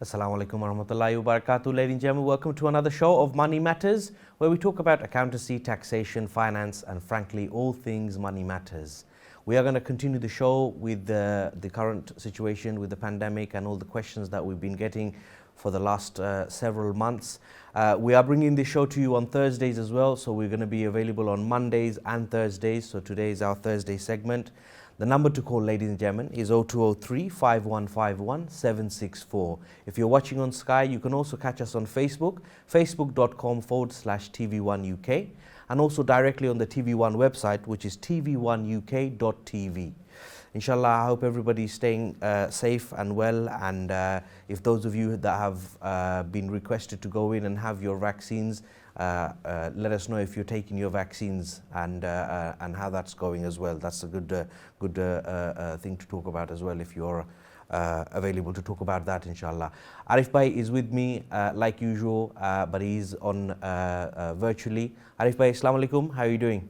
Assalamu alaikum warahmatullahi wabarakatuh. Ladies and gentlemen, welcome to another show of Money Matters, where we talk about accountancy, taxation, finance, and frankly, all things money matters. We are going to continue the show with the current situation with the pandemic and all the questions that we've been getting for the last several months. We are bringing this show to you on Thursdays as well, so we're going to be available on Mondays and Thursdays. So today is our Thursday segment. The number to call, ladies and gentlemen, is 0203 5151 764. If you're watching on Sky, you can also catch us on Facebook, facebook.com/TV1UK, and also directly on the TV1 website, which is tv1uk.tv. Inshallah, I hope everybody's staying safe and well, and if those of you that have been requested to go in and have your vaccines, let us know if you're taking your vaccines and how that's going as well. That's a good thing to talk about as well if you're available to talk about that, inshallah. Arif Bhai is with me like usual, but he's on virtually. Arif Bhai, assalamu alaikum. How are you doing?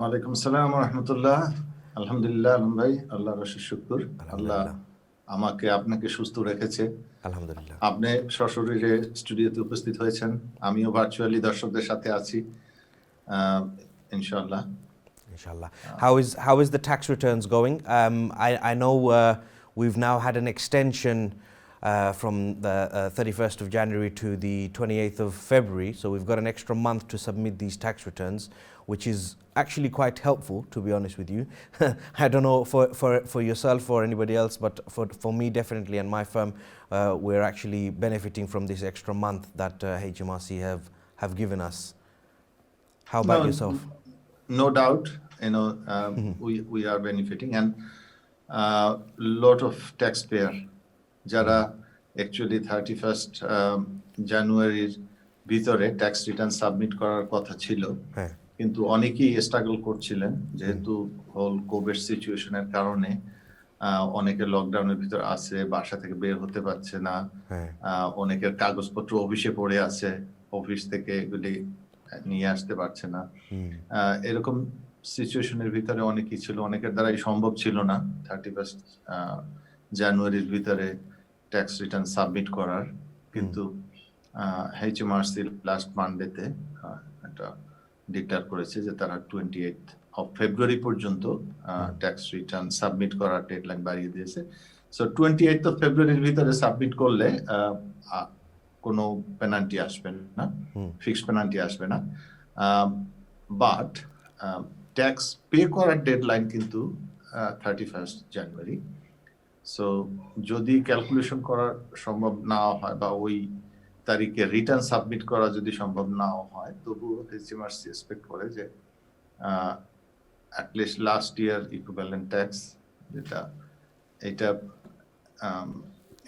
Walaikum salam wa rahmatullah. Alhamdulillah, ভাই আল্লাহর অশেষ শুকর। আল্লাহ আমাকে আপনাকে সুস্থ রেখেছে। আলহামদুলিল্লাহ। আপনি সশরীরে স্টুডিওতে উপস্থিত হয়েছেন, আমিও ভার্চুয়ালি দর্শকদের সাথে আছি ইনশাআল্লাহ। Inshallah. How is the tax returns going? I know we've now had an extension from the 31st of January to the 28th of February, so we've got an extra month to submit these tax returns, which is actually quite helpful, to be honest with you. I don't know for yourself or anybody else, but for me definitely and my firm, we're actually benefiting from this extra month that HMRC have given us. How about yourself? No doubt, we are benefiting, and lot of taxpayer যারা actually 31st জানুয়ারির ভিতরে tax return submit করার কথা ছিল, কিন্তু অনেকেই struggle করছিলেন যেহেতু হোল কোভিড সিচুয়েশনের কারণে। অনেকে লকডাউনের ভিতর আছে, বাসা থেকে বের হতে পারছে না, অনেকের কাগজপত্র অফিসে পড়ে আছে, অফিস থেকে এগুলি নিয়ে আসতে পারছে না। এরকম সিচুয়েশনের ভিতরে অনেকেই ছিল, অনেকের দ্বারাই সম্ভব ছিল না 31st জানুয়ারির ভিতরে ট্যাক্স রিটার্ন সাবমিট করার। কিন্তু HMRC লাস্ট মানডেতে একটা ডিক্লেয়ার করেছে যে তারা 28th of February পর্যন্ত ট্যাক্স রিটার্ন সাবমিট করার ডেডলাইন বাড়িয়ে দিয়েছে। সো 28th of February ভিতরে সাবমিট করলে কোনো পেনাল্টি আসবে না, ফিক্সড পেনাল্টি আসবে না, বাট ট্যাক্স পে করার ডেডলাইন কিন্তু 31st জানুয়ারি। সো যদি ক্যালকুলেশন করা সম্ভব না হয় বা ওই তারিখে রিটার্ন সাবমিট করা যদি সম্ভব নাও হয়, তবুও HMRC এক্সপেক্ট করে যে at least last year equivalent tax যেটা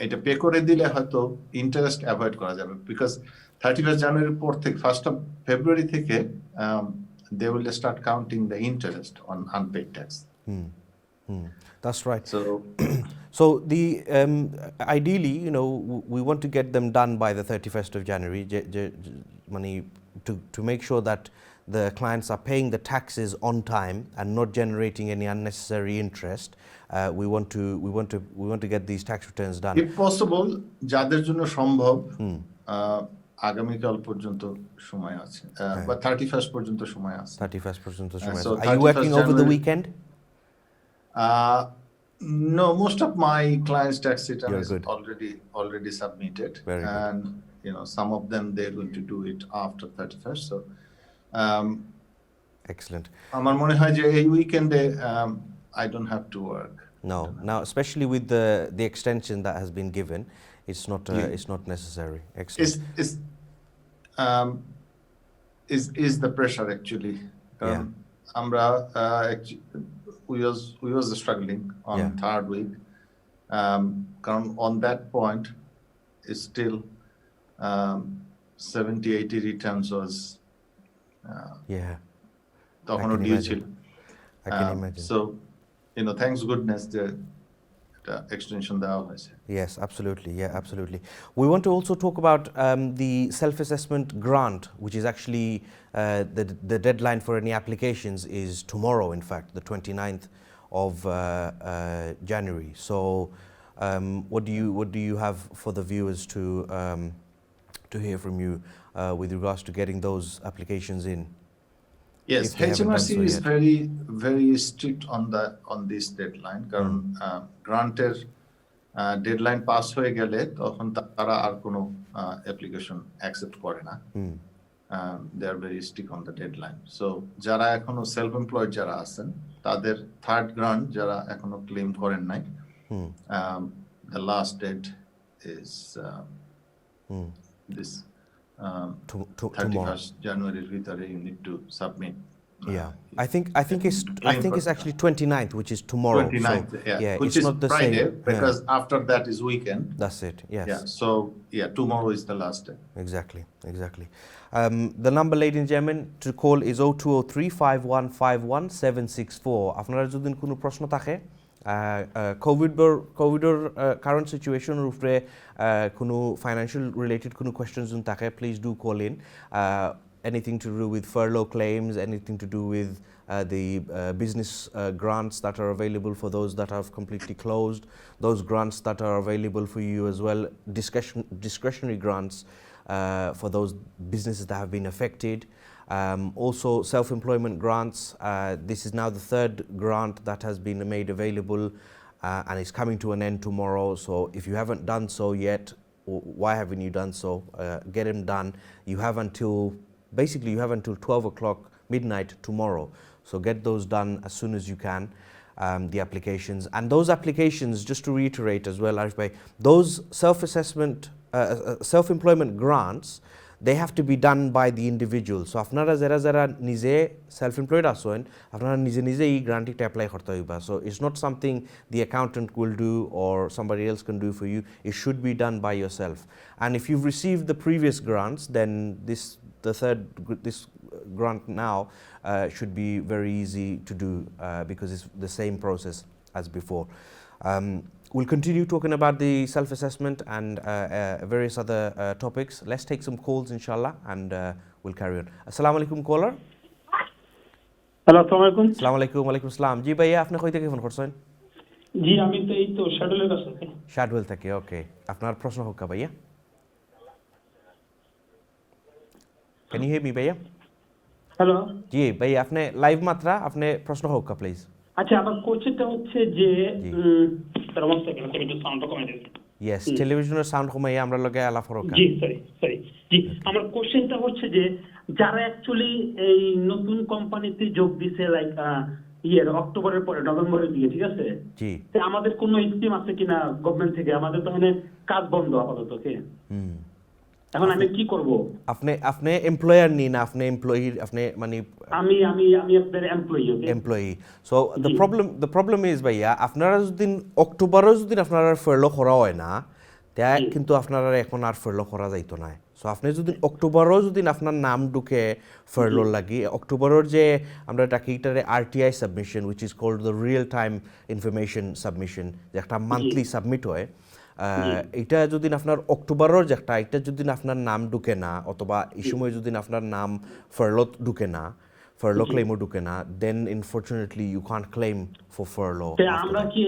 এটা পে করে দিলে হয়তো ইন্টারেস্ট অ্যাভয়েড করা যাবে, বিকজ 31st জানুয়ারির পর থেকে 1st of February থেকে they will start counting the interest on unpaid tax. That's right. So the ideally, we want to get them done by the 31st of January, to make sure that the clients are paying the taxes on time and not generating any unnecessary interest. We want to get these tax returns done. If possible, যাদের জন্য সম্ভব, আগামীকাল পর্যন্ত সময় আছে, বা 31st পর্যন্ত সময় আছে। 31st পর্যন্ত সময় আছে. Are you working over the weekend? No, most of my clients' tax return is already submitted. Very and good. Some of them they're going to do it after 31st. So excellent. আমার মনে হয় যে এই উইকেন্ডে I don't have to work. No, now especially with the extension that has been given, it's not necessary. Excellent. Is the pressure actually? আমরা we was struggling on third week. On that point, it's still 70-80 returns was তখনও due ছিল। I can imagine. So thanks goodness the extension দেওয়া হয়েছে। Yes, absolutely. Yeah, absolutely. We want to also talk about the self-assessment grant, which is actually the deadline for any applications is tomorrow, in fact, the 29th of January. So What do you have for the viewers to hear from you with regards to getting those applications in? Yes, if they haven't done HMRC so is yet? very strict on this deadline কারণ গ্রান্টের deadline pass হয়ে গেলে তখন তারা আর কোনো application accept করে না। They are very strict on the deadline. So যারা এখনো সেলফ এমপ্লয়েড যারা আছেন তাদের থার্ড গ্রান্ট যারা এখনো ক্লেম করেন নাই, the last date is this 31st January ভিতরে you need to submit. I think it's actually 29th, which is tomorrow. 29th, so, which it's is not the Friday, same because after that is weekend. That's it. Yes. So tomorrow is the last day. Exactly. The number, ladies and gentlemen, to call is 0203 5151 764. আপনারা যদি কোনো প্রশ্ন থাকে কোভিডৰ current সিচুয়েশনের উপরে কোনো financial related কোনো কোয়েশ্চেনস থাকে, please do call in. Anything to do with furlough claims, anything to do with the business grants that are available for those that have completely closed, those grants that are available for you as well, discretionary grants for those businesses that have been affected. Also self-employment grants. This is now the third grant that has been made available and is coming to an end tomorrow. So if you haven't done so yet, why haven't you done so? Get them done. You have until 12 o'clock midnight tomorrow. So get those done as soon as you can, the applications. And those applications, just to reiterate as well, Arif Bhai, those self-employment grants, they have to be done by the individual. So আপনারা যারা নিজে self-employed আছেন, আপনারা নিজে এই গ্রান্টটা apply করতে হইবা. So it's not something the accountant will do or somebody else can do for you. It should be done by yourself. And if you've received the previous grants, then this grant now should be very easy to do because it's the same process as before. We'll continue talking about the self-assessment and various other topics. Let's take some calls, inshallah, and we'll carry on. Assalamu alaikum, caller. Hello, আসসালামু আলাইকুম। আসসালামু আলাইকুম। ওয়ালাইকুম আসসালাম। জি ভাইয়া, আপনি কই থেকে ফোন করছেন? জি, আমি তো এই তো শাডুলের কাছে আছি। শাডুল থেকে, ওকে। আপনার প্রশ্ন হোক ভাইয়া। Can you hear me, ভাইয়া? হ্যালো। জি ভাইয়া, আপনি লাইভ মাত্রা, আপনি প্রশ্ন হোক প্লিজ। আচ্ছা, আমার কোশ্চেনটা হচ্ছে যে একটু সাউন্ডটা কমাই দিন। ইয়েস, টেলিভিশনের সাউন্ড কমাই আমরা লগে আলাপ করব। জি, সরি। জি, আমার কোশ্চেনটা হচ্ছে যে যারা অ্যাকচুয়ালি এই নতুন কোম্পানিতে যোগ দিছে লাইক অক্টোবরের পরে নভেম্বরের দিকে, ঠিক আছে? জি। আমাদের কোনো স্কিম আছে কিনা গভর্নমেন্ট থেকে? আমাদের তো মানে কাজ বন্ধ আপাতত, এখন আমি কি করব? আপনি এমপ্লয়ার নি না, আপনি এমপ্লয়ি, আপনি মানে আমি আপনার employee. Employee. So the problem is ভাইয়া, আপনারা যদি অক্টোবরও যদি আপনারা ফারলো করা হয় না, তা কিন্তু আপনারা এখন আর ফারলো করা যাইতো না। সো আপনি যদি অক্টোবরও যদি আপনার নাম ঢুকে ফারলো লাগি, অক্টোবরের যে আমরা টাকিটারে RTI submission, which is called the real time information submission, যে একটা মান্থলি সাবমিট হয়, এটা যদি আপনার অক্টোবরের যে একটা, এটা যদি আপনার নাম ঢুকে না, অথবা এই সময় যদি আপনার নাম ফারলোত ঢুকে না, ফারলো ক্লেমও ঢুকে না, then unfortunately you can't claim for furlough. আমরা কি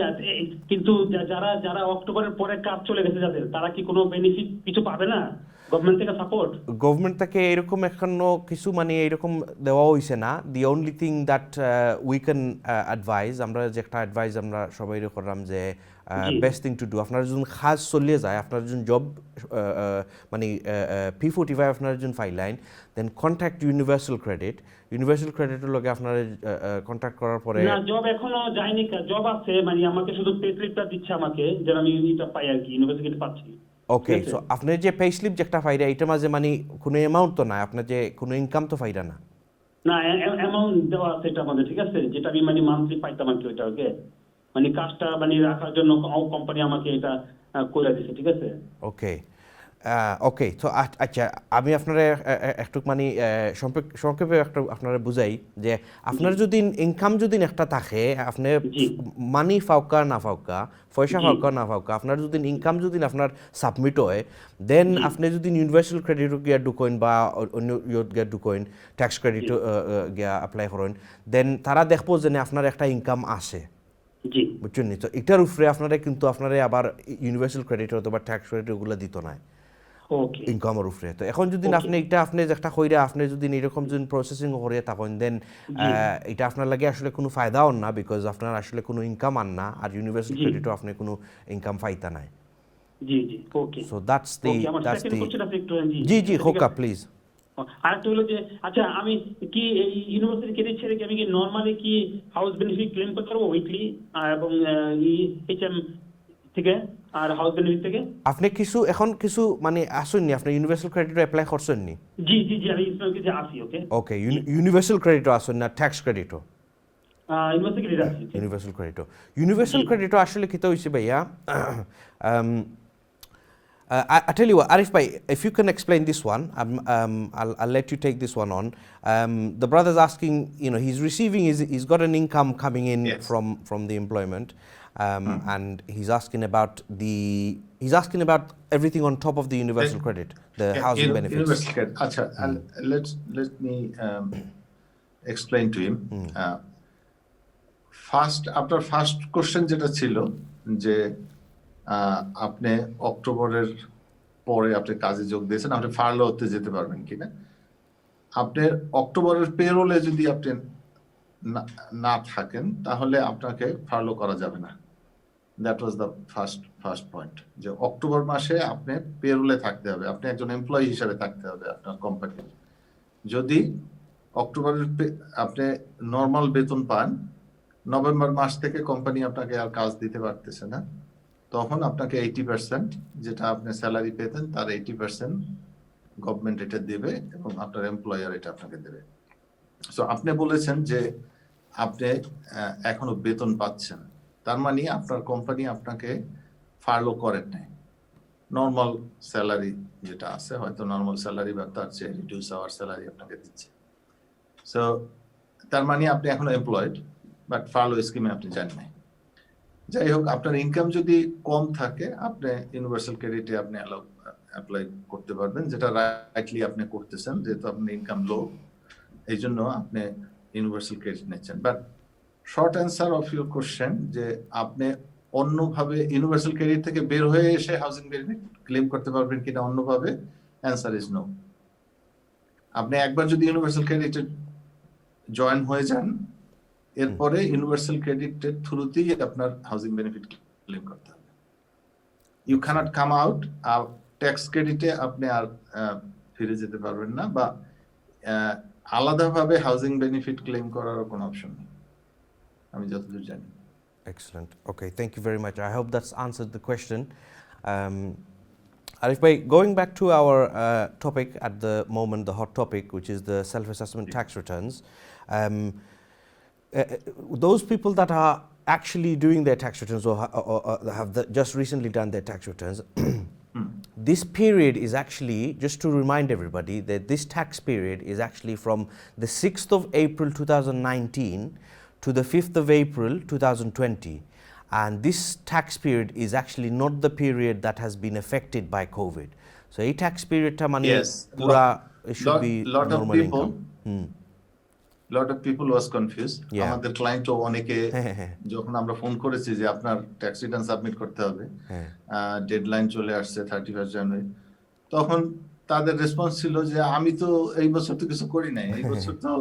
কিন্তু যারা অক্টোবরের পরে কাজ চলে গেছে যাদের, তারা কি কোনো বেনিফিট কিছু পাবে না গভর্নমেন্ট থেকে সাপোর্ট? গভর্নমেন্ট থেকে এরকম এখনো কিছু মানে এরকম দেওয়া হয়েছে না। The only thing that we can advise, আমরা যে একটা অ্যাডভাইজ আমরা সবাই করলাম যে বেস্ট থিং টু ডু, আপনার যখন কাজ চলিয়ে যায়, আপনার যখন জব মানে P45 আপনার যখন ফাইলাইন, দেন কন্ট্যাক্ট ইউনিভার্সাল ক্রেডিটের লগে আপনার কন্ট্যাক্ট করার পরে। না, জব এখনো যায়নি, জব আছে, মানে আমাকে শুধু পে স্লিপটা দিচ্ছে আমাকে, যে আমি এটা পাই আর কি, ইউনিভার্সিটি পাচ্ছি। ওকে, সো আপনি যে পে স্লিপ যেটা পাইরা, এটা মাঝে মানে কোনো অ্যামাউন্ট তো না, আপনার যে কোনো ইনকাম তো পাইরা না। না, অ্যামাউন্ট দেওয়া আছে এটা আমাদের, ঠিক আছে, যেটা আমি মানে মান্থলি পাইতাম আর কি, ওইটা ওকে মানে কাজটা মানে রাখার জন্য কোম্পানি আমাকে এটা করে দিচ্ছে, ঠিক আছে? ওকে, তো আচ্ছা, আমি আপনারা একটু মানে সংক্ষেপে একটা আপনারা বুঝাই যে আপনার যদি ইনকাম যদি একটা থাকে, আপনি মানি ফাউকা না ফাউকা, পয়সা ফাউকা না ফাউকা, আপনার যদি ইনকাম যদি আপনার সাবমিট হয়, দেন আপনি যদি ইউনিভার্সাল ক্রেডিট গিয়া ঢুকইন বা অন্য ইয়ত গিয়া ঢুকইন, ট্যাক্স ক্রেডিট গিয়া এপ্লাই করেন, দেন তারা দেখবো যে আপনার একটা ইনকাম আসে, জি বুঝছেন নি? তো এটার উপরে আপনারা কিন্তু আপনারা আবার ইউনিভার্সাল ক্রেডিট অথবা ট্যাক্স ক্রেডিট ওগুলো দিত না ওকে ইনকামের উপরে। তো এখন যদি Okay. আপনি এটা আপনি একটা কইরা আপনি যদি এরকম যদি প্রসেসিং করে থাকেন দেন জি এটা আপনার লাগে আসলে কোনো ফায়দাও না, বিকজ আপনার আসলে কোনো ইনকাম আন না, আর ইউনিভার্সাল জি ক্রেডিটও আপনি কোনো ইনকাম পাইতা নাই। জি জি ওকে সো দ্যাটস ওকে আমার দ্যাটস সেকেন্ড দি কোশ্চেন আছে একটু জি জি ঠিক হোকা আছে? প্লিজ। আরেকটা হলো যে আচ্ছা আমি কি এই ইউনিভার্সিটি ক্রেডিট ছেড়ে কি আমি কি নরমালি কি হাউস বেনিফিট ক্লেম করতে পারবো উইকলি এবং এইচএম থেকে আর হাউস বেনিফিট থেকে? আপনি কিছু এখন কিছু মানে আসেননি, আপনি ইউনিভার্সাল ক্রেডিটও অ্যাপ্লাই করছেননি? জি জি জি আমি ইসলামকে যে আসি ওকে ওকে, ইউনিভার্সাল ক্রেডিটও আসেন না, ট্যাক্স ক্রেডিটও? ইউনিভার্সিটি ক্রেডিট আসি ইউনিভার্সাল ক্রেডিটও, ইউনিভার্সাল জি। ক্রেডিটও আসলে কিতা হইছে ভাইয়া, I tell you what, Arif bhai, if you can explain this one, I'll let you take this one on. The brother's asking, you know, he's receiving, he's got an income coming in Yes. from the employment, and he's asking about everything on top of the universal credit, the housing benefits. Universal credit. Acha, and let me explain to him. আপনার first question যেটা ছিল যে আপনি অক্টোবরের পরে আপনি কাজে যোগ দিয়েছেন, আপনি ফার্লোতে যেতে পারবেন কিনা। আপনার অক্টোবরের পেরোলে যদি আপনি না থাকেন তাহলে আপনাকে ফার্লো করা যাবে না। That was the first point, যে অক্টোবর মাসে আপনি পেরোলে থাকতে হবে, আপনি একজন এমপ্লয়ি হিসেবে থাকতে হবে আপনার কোম্পানির। যদি অক্টোবরের আপনি নর্মাল বেতন পান, নভেম্বর মাস থেকে কোম্পানি আপনাকে আর কাজ দিতে পারতেছে না, তখন আপনাকে 80% যেটা আপনি স্যালারি পেতেন তার 80% গভর্নমেন্ট এটা দেবে এবং আপনার এমপ্লয়ার এটা আপনাকে দেবে। সো আপনি বলেছেন যে আপনি এখনো বেতন পাচ্ছেন, তার মানে আপনার কোম্পানি আপনাকে ফার্লো করেন নাই, নর্মাল স্যালারি যেটা আছে হয়তো নর্মাল স্যালারি বা তার চেয়ে রিডিউস আওয়ার স্যালারি আপনাকে দিচ্ছে। সো তার মানে আপনি এখনো এমপ্লয়েড, বাট ফার্লো স্কিমে আপনি যান নাই। যাই হোক, আপনার ইনকাম যদি কম থাকে আপনি ইউনিভার্সাল ক্রেডিটে আপনি অ্যাপ্লাই করতে পারবেন, যেটা রাইটলি আপনি করতেছেন, যেহেতু আপনার ইনকাম লো, এই জন্য আপনি ইউনিভার্সাল ক্রেডিট নিচ্ছেন। But short answer of your question, যে আপনি অন্যভাবে ইউনিভার্সাল ক্রেডিট থেকে বের হয়ে এসে হাউজিং বেনিফিট ক্লেম করতে পারবেন কিনা অন্যভাবে, অ্যান্সার ইজ নো। আপনি একবার যদি ইউনিভার্সাল ক্রেডিটে জয়েন হয়ে যান, এরপরে ইউনিভার্সাল ক্রেডিটের থ্রুতেই আপনার হাউজিং বেনিফিট ক্লেম করতে হবে। ইউ ক্যানট কাম আউট, আর ট্যাক্স ক্রেডিটে আপনি আর ফিরে যেতে পারবেন না, বা আলাদাভাবে হাউজিং বেনিফিট ক্লেম করার কোনো অপশন নেই আমি যতদূর জানি। Excellent. Okay, thank you very much. I hope that's answered the question. Arif bhai, going back to our topic at the moment, the hot topic, which is the self-assessment tax returns. Those people that are actually doing their tax returns or have just recently done their tax returns, this period is actually, just to remind everybody, that this tax period is actually from the 6th of April 2019 to the 5th of April 2020. And this tax period is actually not the period that has been affected by COVID. So a tax period ta mane pura it should be normal income. Lot of people was confused. Yeah. আমাদের ক্লায়েন্টও অনেকে যখন আমরা phone করেছি যে আপনার tax return submit করতে হবে, deadline চলে আসছে 31 জানুয়ারি, তখন তাদের রেসপন্স ছিল যে আমি তো এই বছর তো কিছু করি নাই, এই বছর তো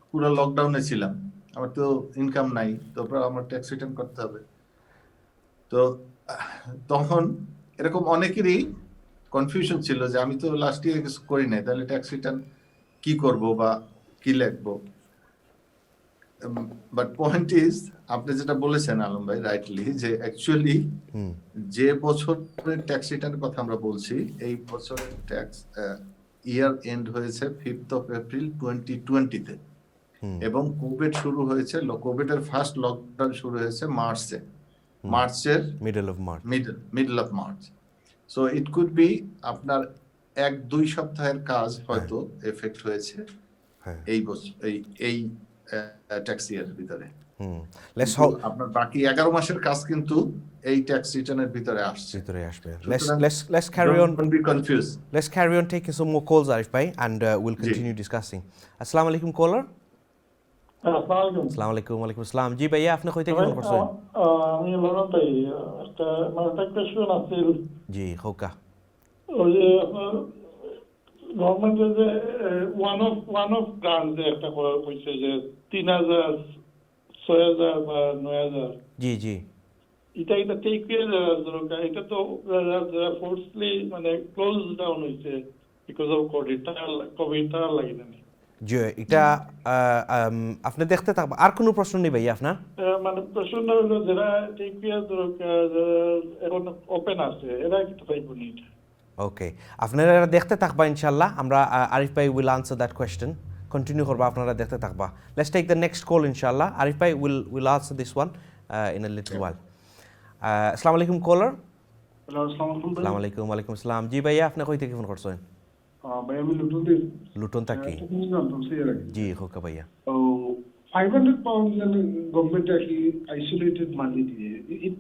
পুরো লকডাউনে ছিলাম, আমার তো ইনকাম নাই, তারপর আমার ট্যাক্স রিটার্ন করতে হবে। তো তখন এরকম অনেকেরই কনফিউশন ছিল যে আমি তো লাস্ট ইয়ার কিছু করি নাই, তাহলে ট্যাক্স রিটার্ন কি করব বা কি লিখবো। বাট পয়েন্ট ইজ, আপনি যেটা বলেছেন আলম ভাই রাইটলি, যে অ্যাকচুয়ালি যে বছরের ট্যাক্স রিটার্নের কথা আমরা বলছি, এই বছরের ট্যাক্স ইয়ার এন্ড হয়েছে 5th of April 2020-তে, এবং কোভিড শুরু হয়েছে, কোভিডের ফার্স্ট লকডাউন শুরু হয়েছে মার্চের middle of March. So it could be আপনার 1-2 সপ্তাহের কাজ হয়তো এফেক্ট হয়েছে এই বছর এই ট্যাক্স ইয়ারের ভিতরে। আপনার বাকি 11 মাসের কাজ কিন্তু এই ট্যাক্স রিটার্নের ভিতরে আসবে। Let's carry on. Don't be confused. Let's carry on taking some more calls, Arif bhai, and we'll continue discussing. Assalamu alaikum, caller. আসসালামু আসসালামু আলাইকুম। ওয়ালাইকুম আসসালাম। জি ভাইয়া, আপনি কই থেকে ফোন করছেন? আমি লন্ডন থেকে একটা কোয়েশ্চন আছে জি খোকা। ওই যে গভর্নমেন্টের যে ওয়ান অফ গ্রান্ট যে একটা করা হয়েছে যে 3,000 6,000 বা 9,000 জি জি এটা টেক কেয়ার দরকার এটা তো যারা ফোর্সলি মানে ক্লোজ ডাউন হয়েছে বিকজ অফ কোভিড তার লাগে না জি এটা আপনি দেখতে থাকবেন। আর কোনো প্রশ্ন নেই ভাইয়া আপনার? মানে প্রশ্নটা হলো যারা টেক কেয়ার দরকার যারা এখন ওপেন আছে এরা কি পাইব নি ওকে, আপনারা দেখতে থাকবা ইনশাল্লাহ। আমরা আরিফ ভাই will answer that question. Continue করবা, আপনারা দেখতে থাকবা। Let's take the next call ইনশাল্লাহ। আরিফ ভাই will answer this one in a little while. আসসালামু আলাইকুম কলার। হ্যালো আসসালামু আলাইকুম আসসালামু আলাইকুম। ওয়ালাইকুম আসসালাম। জি ভাইয়া, আপনি কই থেকে ফোন করছেন? ভাই আমি লুটন দিই লুটন থাকি। তুমি জানতাম সেই আগে জি খোকা ভাইয়া। ও 500 পাউন্ড মানে গভর্নমেন্ট কি আইসোলেটেড মানি দিয়ে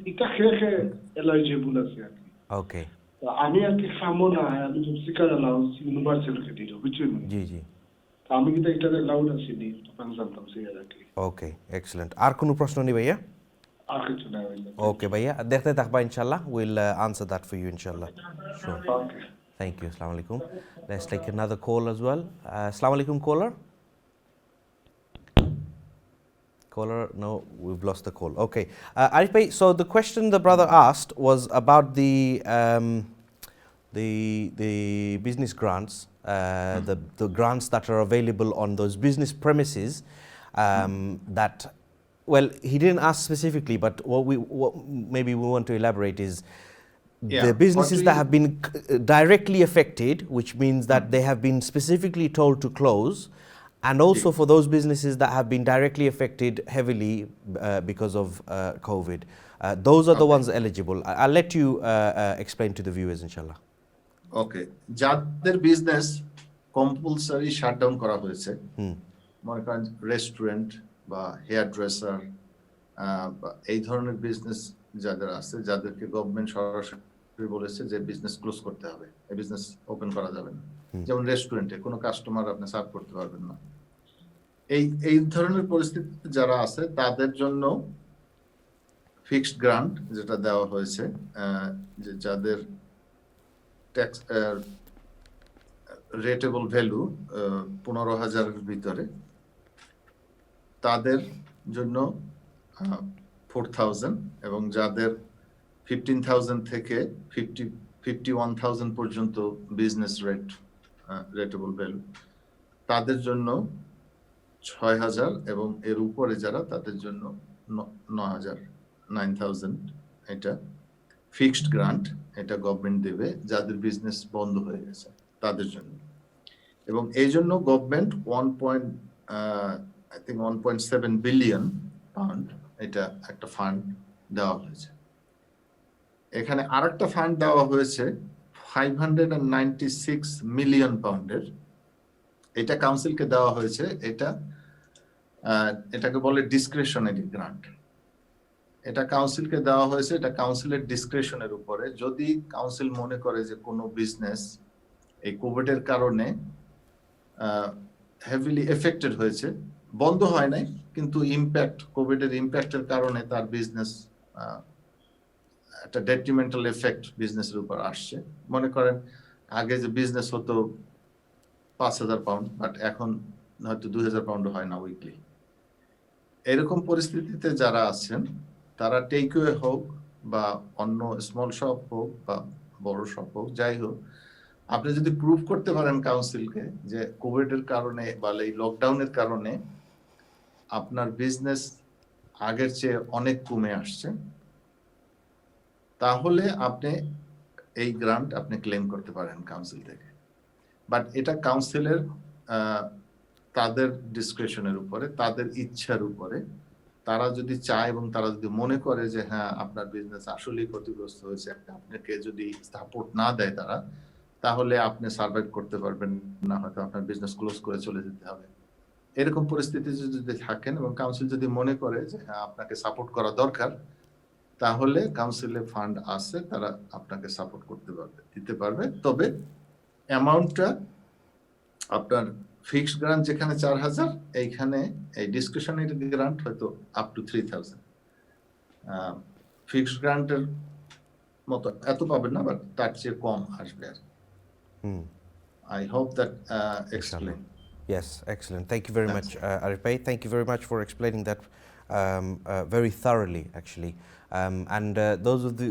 এটা খেয়ে এলিজিবল আছে আর কি ওকে। আমি আর কি খামো না আমি তো সিকার অ্যালাউন্স ইউনিভার্সাল ক্রেডিট বুঝছেন জি জি আমি কিন্তু এটা লাউড আছি নি তখন জানতাম সেই আর কি ওকে, এক্সেলেন্ট। আর কোনো প্রশ্ন নেই ভাইয়া? আর কিছু না ওকে ভাইয়া, দেখতে থাকবা ইনশাল্লাহ। Will answer that for you ইনশাল্লাহ। Sure. Okay Thank you. Assalamu alaikum. Let's take another call as well. Assalamu alaikum, caller. Caller, no, we've lost the call. Okay. Arif bhai, so the question the brother asked was about the business grants, the grants that are available on those business premises. That, well, he didn't ask specifically, but what maybe we want to elaborate is Yeah, the businesses what that we- have been directly affected, which means that they have been specifically told to close, and also for those businesses that have been directly affected heavily because of COVID. Those are the Okay. ones eligible. I'll let you explain to the viewers, inshallah. ওকে, যাদের business compulsory shutdown করা হয়েছে, মনে করেন restaurant বা hair dresser এই ধরনের business যাদের আছে, যাদেরকে গভর্নমেন্ট সরাসরি বলেছে যে বিজনেস ক্লোজ করতে হবে, এই বিজনেস ওপেন করা যাবে না। যেমন রেস্টুরেন্টে কোনো কাস্টমার আপনি সার্ভ করতে পারবেন না। এই ধরনের পরিস্থিতিতে যারা আছে তাদের জন্য ফিক্সড গ্রান্ট যেটা দেওয়া হয়েছে, যে যাদের ট্যাক্স রেটেবল ভ্যালু 15,000-এর ভিতরে, তাদের জন্য 4,000, এবং যাদের 15,000 থেকে 51,000 পর্যন্ত বিজনেস রেটেবল ভ্যালু, তাদের জন্য 6,000, এবং এর উপরে যারা তাদের জন্য 9,000। এটা ফিক্সড গ্রান্ট, এটা গভর্নমেন্ট দেবে যাদের বিজনেস বন্ধ হয়ে গেছে তাদের জন্য। এবং এই জন্য গভর্নমেন্ট 1.7 বিলিয়ন পাউন্ড এটা একটা ফান্ড দেওয়া হয়েছে। এখানে আরেকটা ফান্ড দেওয়া হয়েছে 596 মিলিয়ন পাউন্ডের। এটা কাউন্সিলকে দেওয়া হয়েছে। এটাকে বলে ডিসক্রিশনারি গ্রান্ট। এটা কাউন্সিলকে দেওয়া হয়েছে, এটা কাউন্সিলের ডিসক্রিশনের উপরে। যদি কাউন্সিল মনে করে যে কোনো বিজনেস এই কোভিডের কারণে হেভিলি এফেক্টেড হয়েছে, বন্ধ হয় নাই কিন্তু কোভিডের ইম্প্যাক্টের কারণে তার বিজনেস একটা ডেট্রিমেন্টাল এফেক্ট বিজনেসের উপর আসছে। মনে করেন আগে যে বিজনেস হতো 5,000 পাউন্ড, বাট এখন হয়তো 2,000 পাউন্ড হয় না উইকলি। এরকম পরিস্থিতিতে যারা আছেন তারা টেকওয়ে হোক বা অন্য স্মল শপ হোক বা বড় শপ হোক, যাই হোক, আপনি যদি প্রুভ করতে পারেন কাউন্সিলকে যে কোভিডের কারণে বা এই লকডাউনের কারণে আপনার বিজনেস আগের চেয়ে অনেক কমে আসছে, তাহলে আপনি এই গ্রান্ট আপনি ক্লেম করতে পারেন কাউন্সিল থেকে। বাট এটা কাউন্সিলের তাদের ডিসক্রিশনের উপরে, তাদের ইচ্ছার উপরে। তারা যদি চায় এবং তারা যদি মনে করে যে হ্যাঁ আপনার বিজনেস আসলেই ক্ষতিগ্রস্ত হয়েছে, আপনাকে যদি সাপোর্ট না দেয় তারা, তাহলে আপনি সার্ভাইভ করতে পারবেন না, হয়তো আপনার বিজনেস ক্লোজ করে চলে যেতে হবে। এরকম পরিস্থিতি যদি থাকেন এবং কাউন্সিল যদি মনে করে যে হ্যাঁ আপনাকে সাপোর্ট করা দরকার, তাহলে কাউন্সিলে ফান্ড আছে, তারা আপনাকে সাপোর্ট করতে পারবে, দিতে পারবে। তবে অ্যামাউন্টটা আপনার ফিক্সড গ্রান্ট যেখানে 4,000, এইখানে এই ডিসক্রিশনারি গ্রান্ট হয়তো আপ টু 3,000। ফিক্সড গ্রান্টের মতো এত পাবেন না, বাট তার চেয়ে কম আসবে আর। I hope that explain. Yes, excellent. Thank you very much, Arif Bhai. Thank you very much for explaining that very thoroughly, actually. And those of the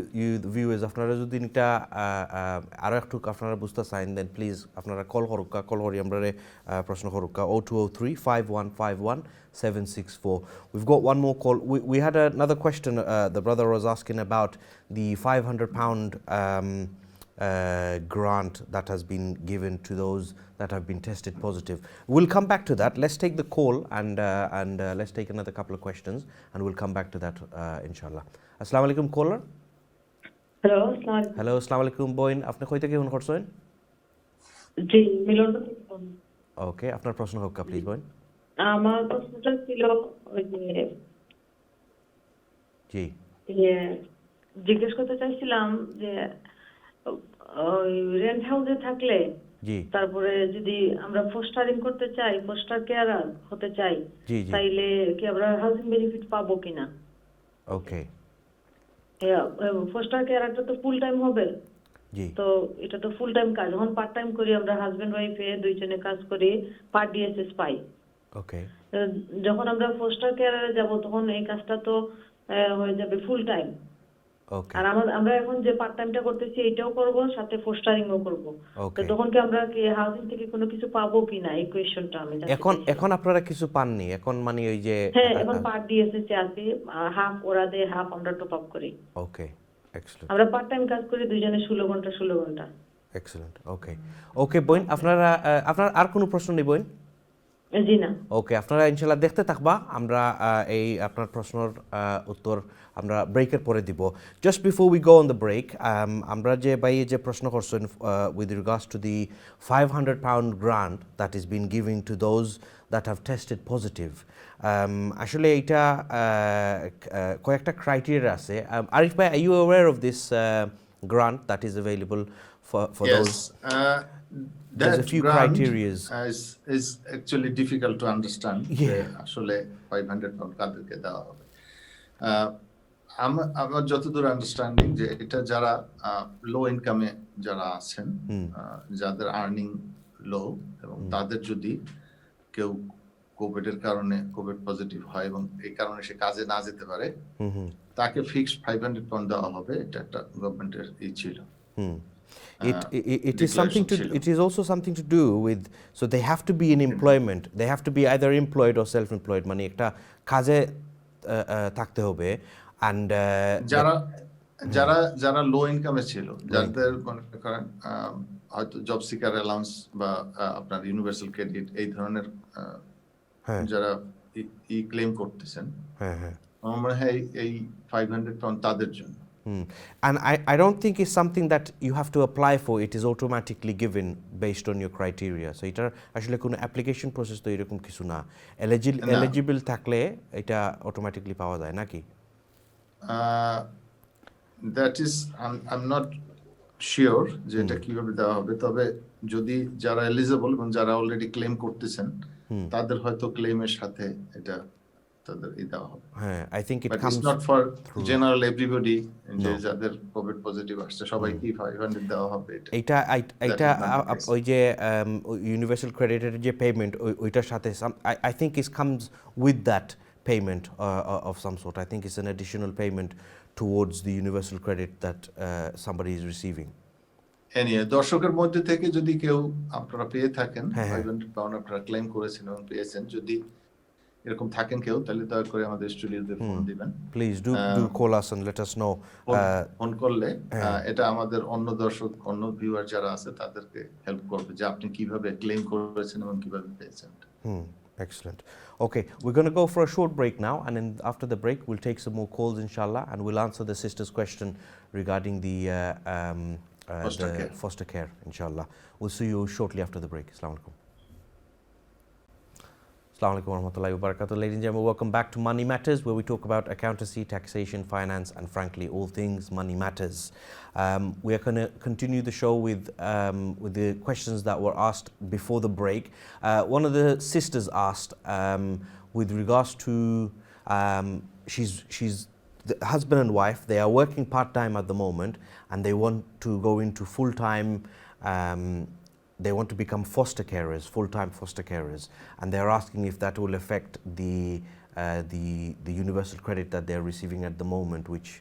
viewers, আপনারা যদি এটা আরো একটু আপনারা বুঝতে চান, then please আপনারা কল করুকা, কল করি আমরারে প্রশ্ন করুকা 0203 5151 764. We've got one more call. We had another question. The brother was asking about the £500 grant that has been given to those that have been tested positive. We'll come back to that. Let's take the call and let's take another couple of questions and we'll come back to that inshallah. Assalamu alaikum caller. Hello, assalamu alaikum. Hello, assalamu alaikum boin. আপনি কই থেকে phone করছেন? জি, মিলন থেকে phone. ওকে, আপনার প্রশ্ন হোক please boin. আমার প্রশ্নটা ছিল ওই জি জিজ্ঞেস করতে চাইছিলাম যে ওই রেন্ট হাউসে থাকলে জি তারপরে যদি আমরা ফোস্টারিং করতে চাই, ফোস্টার কেয়ারার হতে চাই, জি জি তাইলে কি আমরা হাউজিং বেনিফিট পাবো কিনা? ওকে ফোস্টার কেয়ারারটা তো ফুল টাইম হবে, জি তো এটা তো ফুল টাইম কাজ। যখন পার্ট টাইম করি আমরা হাজবেন্ড ওয়াইফে দুইজনে কাজ করি, পার ডিএসএস পাই। ওকে যখন আমরা ফোস্টার কেয়ারে যাব তখন এই কাজটা তো হয়ে যাবে ফুল টাইম। ওকে আর আমরা এখন যে পার্ট টাইমটা করতেছি এটাও করব, সাথে ফোস্টারিংও করব। তো ওকে তখন কি আমরা কি হাউজিং থেকে কোনো কিছু পাবো কিনা, এই কোয়েশ্চনটা আমি জানতে এখন চাইছিলাম। এখন আপনারা কিছু পাননি এখন, মানে ওই যে হ্যাঁ, এখন পার্ট ডিএসএস এ আছি, হাফ ওরা দেয়, হাফ আমরা টপ আপ করি। ওকে এক্সেলেন্ট আমরা পার্ট টাইম কাজ করি দুইজনে 16 ঘন্টা 16 ঘন্টা। এক্সেলেন্ট ওকে ওকে বোন, আপনারা আপনার আর কোনো প্রশ্ন নেই বোন? জি না। ওকে, আপনারা ইনশাল্লাহ দেখতে থাকবা, আমরা এই আপনার প্রশ্নের উত্তর আমরা ব্রেকের পরে দিব। Just before we go on the break, আমরা যে ভাই যে প্রশ্ন করছেন with regards to the £500 grant that is been giving to those that have tested positive, আসলে এইটা কয়েকটা ক্রাইটেরিয়া আছে। আরিফ ভাই, are you aware of this grant that is available for Yes, those? There's a few criteria. Is actually difficult to understand. Yeah. আসলে £500 কাদেরকে দেওয়া হবে। আমার যতদূর আন্ডারস্ট্যান্ডিং যে এটা যারা লো ইনকামে যারা আছেন, যাদের আর্নিং লো, এবং তাদের যদি কেউ কোভিডের কারণে কোভিড পজিটিভ হয় এবং এই কারণে সে কাজে না যেতে পারে, তাকে ফিক্সড £500 দেওয়া হবে। এটা একটা গভর্নমেন্টের ছিল। It is something to. It is also something to do with. So they have to be in employment. They have to be either employed or self-employed. মানে একটা কাজে থাকতে হবে, and যারা লো ইনকামে ছিল, যাদের মনে করেন হয়তো জব সিকার অ্যালাউন্স বা আপনার ইউনিভার্সাল ক্রেডিট এই ধরনের যারা ক্লেম করতেছেন, আমার মনে হয় এই £500 তাদের জন্য। And I don't think it's something that you have to apply for. It is automatically given based on your criteria. So এটা আসলে কোনো অ্যাপ্লিকেশন প্রসেস তো এরকম কিছু না। এলিজিবল থাকলে এটা অটোমেটিকলি পাওয়া যায় নাকি? That is I'm not sure যে এটা কিভাবে দেওয়া হবে। তবে যদি যারা এলিজিবল এবং যারা অলরেডি ক্লেম করতেছেন, তাদের হয়তো ক্লেমের সাথে এটা তাদের দেওয়া হবে। হ্যাঁ, I think it But comes it's not for through general everybody, যে যাদের কোভিড পজিটিভ আসছে সবাইকে 500 দেওয়া হবে এটা। এটা ওই যে ইউনিভার্সাল ক্রেডিটের যে পেমেন্ট ওইটার সাথে I think it comes with that payment of some sort. I think it's an additional payment towards the universal credit that somebody is receiving. দর্শকের মধ্যে থেকে যদি কেউ আপনারা পেয়ে থাকেন £500 আপনারা ক্লেম করেছেন এবং পেয়েছেন, যদি এরকম থাকেন কেউ, তাহলে দয়া করে আমাদের স্টুডিওতে ফোন দিবেন। Please do call us and let us know. Phone করলে এটা আমাদের অন্য দর্শক, অন্য ভিউয়ার যারা আছে তাদেরকে হেল্প করবে যে আপনি কিভাবে ক্লেম করেছেন এবং কিভাবে পেয়েছেন। Excellent. Okay, we're going to go for a short break now, and then after the break we'll take some more calls inshallah, and we'll answer the sister's question regarding the foster care inshallah. We'll see you shortly after the break. Assalamu alaikum. Assalamu alaikum warahmatullahi wabarakatuh. Ladies and gentlemen, welcome back to Money Matters, where we talk about accountancy, taxation, finance, and frankly, all things money matters. We are going to continue the show with the questions that were asked before the break. One of the sisters asked with regards to she's the husband and wife. They are working part-time at the moment, and they want to go into full-time. They want to become foster carers, full-time foster carers, and they're asking if that will affect the universal credit that they're receiving at the moment, which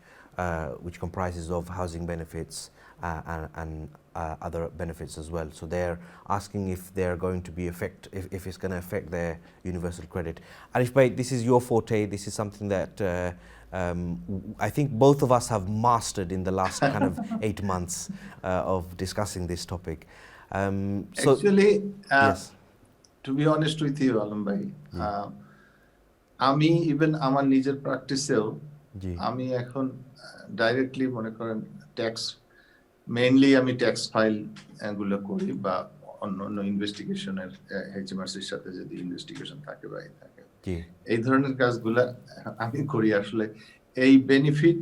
comprises of housing benefits and other benefits as well. So they're asking if they're going to be if it's going to affect their universal credit. Arif Bhai, this is your forte. This is something that I think both of us have mastered in the last kind of 8 months of discussing this topic. Actually, yes. To be honest with you, Alam bhai, আমি even আমার নিজের প্র্যাকটিসেও আমি এখন directly মনে করেন tax mainly আমি tax file গুলো করি বা অন্য ইনভেস্টিগেশনের এইচএমআরসির সাথে যদি ইনভেস্টিগেশন থাকে বা থাকে এই ধরনের কাজগুলা আমি করি। আসলে এই বেনিফিট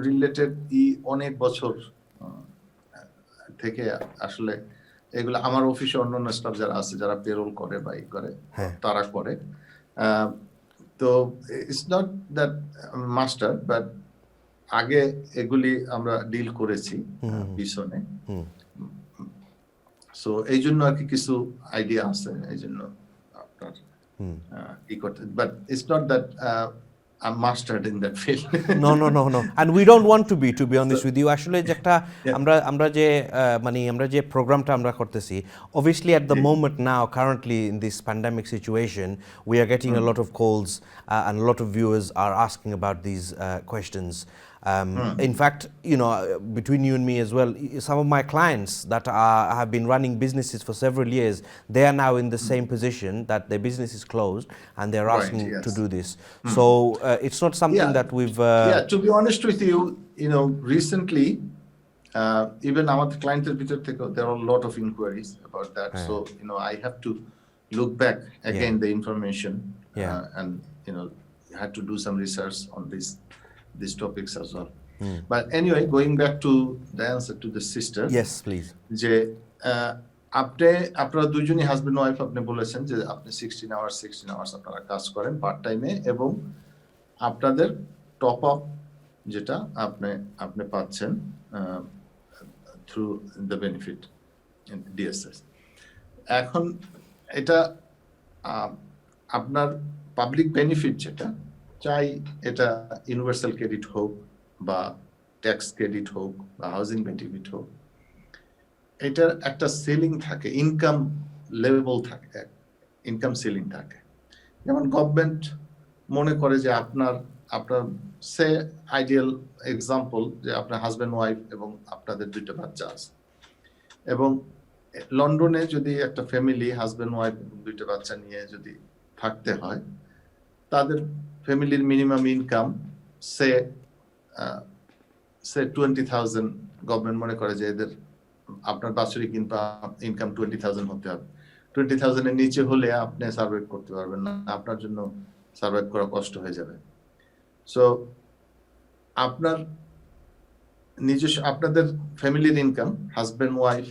রিলেটেড অনেক বছর থেকে আসলে এগুলো আমার অফিসে অন্যান্য স্টাফ যারা আছে যারা পেরোল করে বা করে তারা করে। তো it's not that master, but আগে এগুলি আমরা ডিল করেছি পিছনে। সো এই জন্য আর কি কিছু আইডিয়া আছে, এই জন্য আপনার ই করতে, but it's not that I'm mastered in that field. No. And we don't want to be honest with you. Actually, যেটা আমরা যে প্রোগ্রামটা আমরা করতেছি, obviously at the moment now, currently in this pandemic situation, we are getting a lot of calls and a lot of viewers are asking about these questions. In fact, between you and me as well, some of my clients that have been running businesses for several years, they are now in the same position that their business is closed and they're asking to do this. So it's not something that we've... to be honest with you, recently, even our clients, there are a lot of inquiries about that. So, I have to look back again the information and, had to do some research on these topics as well. But anyway, going back to the answer to the sister. Yes, please. যে আপনারা দুজনই husband wife, আপনি বলেছেন যে আপনি 16 hours আপনারা কাজ করেন পার্ট টাইমে, এবং আপনাদের টপ আপ যেটা আপনি পাচ্ছেন থ্রু দ্য বেনিফিট ডিএসএস। এখন এটা আপনার পাবলিক বেনিফিট যেটা চাই, এটা ইউনিভার্সাল ক্রেডিট হোক বা ট্যাক্স ক্রেডিট হোক বা হাউজিং বেনিফিট হোক, এটার একটা সিলিং থাকে, ইনকাম লেভেল থাকে, ইনকাম সিলিং থাকে। যেমন গভর্নমেন্ট মনে করে যে আপনার সে আইডিয়াল এক্সাম্পল যে আপনার হাজব্যান্ড ওয়াইফ এবং আপনাদের 2টা বাচ্চা আছে, এবং লন্ডনে যদি একটা ফ্যামিলি হাজব্যান্ড ওয়াইফ এবং 2টা বাচ্চা নিয়ে যদি থাকতে হয়, তাদের ফ্যামিলির মিনিমাম ইনকাম সে 20,000 গভর্নমেন্ট মনে করে যে এদের আপনার বাৎসরিক ইনকাম 20,000 হতে হবে। 20,000 এর নিচে হলে আপনি সার্ভাইভ করতে পারবেন না, আপনার জন্য সার্ভাইভ করা কষ্ট হয়ে যাবে। সো আপনার নিজস্ব আপনাদের ফ্যামিলির ইনকাম, হাজব্যান্ড ওয়াইফ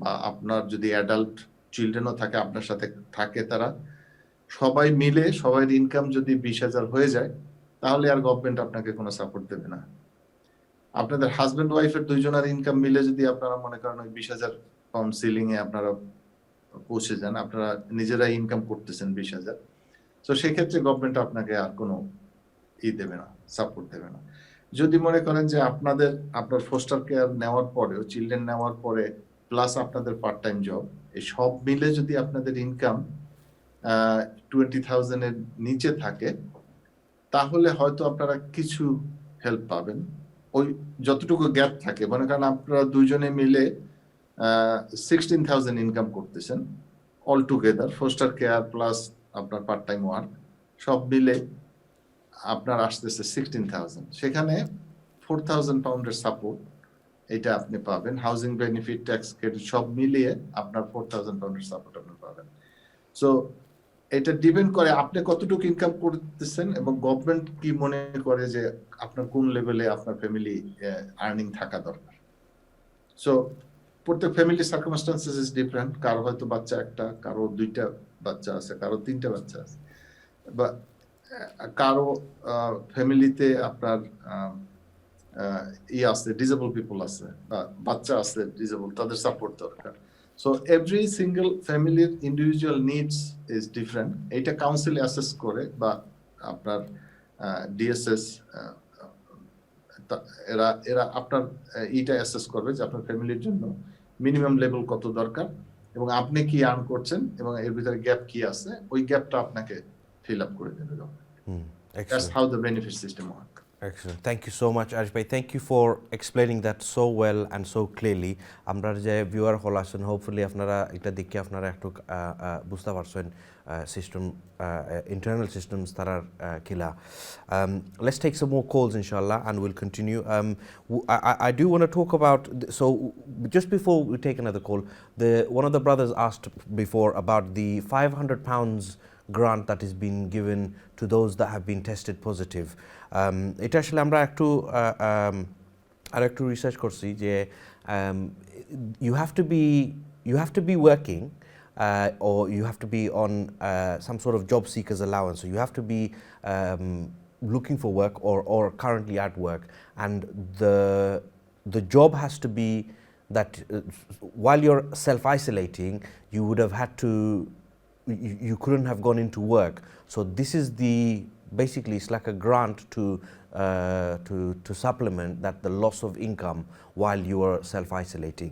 বা আপনার যদি অ্যাডাল্ট চিলড্রেনও থাকে আপনার সাথে থাকে, তারা সবাই মিলে সবাই ইনকাম যদি 20,000 হয়ে যায়, তাহলে আর গভর্নমেন্ট আপনাকে কোনো সাপোর্ট দেবে না। আপনাদের হাজব্যান্ড ওয়াইফের 2জনের ইনকাম মিলে যদি আপনারা মনে করেন ওই 20,000 পাউন্ড সিলিং এ আপনারা পৌঁছে যান, আপনারা নিজেরাই ইনকাম করতেছেন 20,000, তো সেক্ষেত্রে গভর্নমেন্ট আপনাকে আর কোনো দেবে না, সাপোর্ট দেবে না। যদি মনে করেন যে আপনার ফোস্টার কেয়ার নেওয়ার পরেও, চিলড্রেন নেওয়ার পরে প্লাস আপনাদের পার্ট টাইম জব, এই সব মিলে যদি আপনাদের ইনকাম 20,000 এর নিচে থাকে, তাহলে হয়তো আপনারা কিছু হেল্প পাবেন। ওই যতটুকু গ্যাপ থাকে, মনে করেন আপনারা 2জনে মিলে 16,000 ইনকাম করতেছেন all together, foster care plus আপনার পার্ট টাইম ওয়ার্ক সব মিলে আপনার আসতেছে 16,000। সেখানে 4,000 পাউন্ডের সাপোর্ট এটা আপনি পাবেন, হাউজিং বেনিফিট, ট্যাক্স ক্রেডিট সব মিলিয়ে আপনার 4,000 পাউন্ডের সাপোর্ট আপনি পাবেন। সো এটা ডিপেন্ড করে আপনি কতটুকু ইনকাম করতেছেন এবং গভর্নমেন্ট কি মনে করে যে আপনার কোন লেভেলে আপনার ফ্যামিলি আর্নিং থাকা দরকার। সো প্রত্যেক ফ্যামিলি সার্কামস্টান্সেস ইজ ডিফারেন্ট, কারো হয়তো বাচ্চা একটা, কারো 2টা বাচ্চা আছে, কারো 3টা বাচ্চা আছে, বা কারো ফ্যামিলিতে আপনার আছে, ডিসেবল পিপল আছে, বা বাচ্চা আছে ডিসেবল, তাদের সাপোর্ট দরকার। সো এভরি সিঙ্গেল ফ্যামিলির ইন্ডিভিজুয়াল নিডস ইজ ডিফারেন্ট। এটা কাউন্সিল অ্যাসেস করে বা আপনার ডিএসএস এরা এরা আপনার এইটা অ্যাসেস করবে যে আপনার ফ্যামিলির জন্য মিনিমাম লেভেল কত দরকার এবং আপনি কি আর্ন করছেন এবং এর ভিতরে গ্যাপ কি আছে, ওই গ্যাপটা আপনাকে ফিল আপ করে দেবে। That's how the benefit system works. Excellent. Thank you so much, Arish bhai. Thank you for explaining that so well and so clearly. Amra je viewer hol aছেন, hopefully আপনারা এটা দেখে আপনারা একটু বুঝতে পারছেন system internal systems তারার কিলা. Let's take some more calls inshallah and we'll continue. I do want to talk about so just before we take another call, one of the brothers asked before about the £500 grant that is being given to those that have been tested positive. এটা আসলে আমরা একটু research করছি যে you have to be working or you have to be on some sort of job seekers allowance, so you have to be looking for work or currently at work, and the job has to be that while you're self-isolating you would have had to you couldn't have gone into work. So this is basically it's like a grant to supplement that the loss of income while you are self-isolating.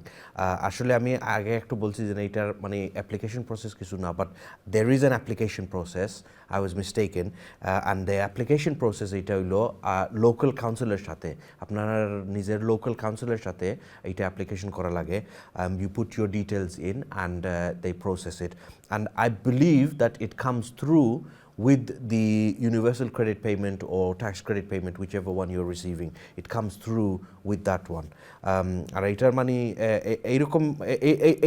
আসলে আমি আগে একটু বলছি যে এটার মানে application process কিছু না, but there is an application process. I was mistaken, and the application process এটা হইলো লোকাল কাউন্সিলের সাথে, আপনার নিজের লোকাল কাউন্সিলের সাথে এটা অ্যাপ্লিকেশন করা লাগে. You put your details in and they process it, and I believe that it comes through with the universal credit payment or tax credit payment, whichever one you're receiving, it comes through with that one. আর এইটার মানে এইরকম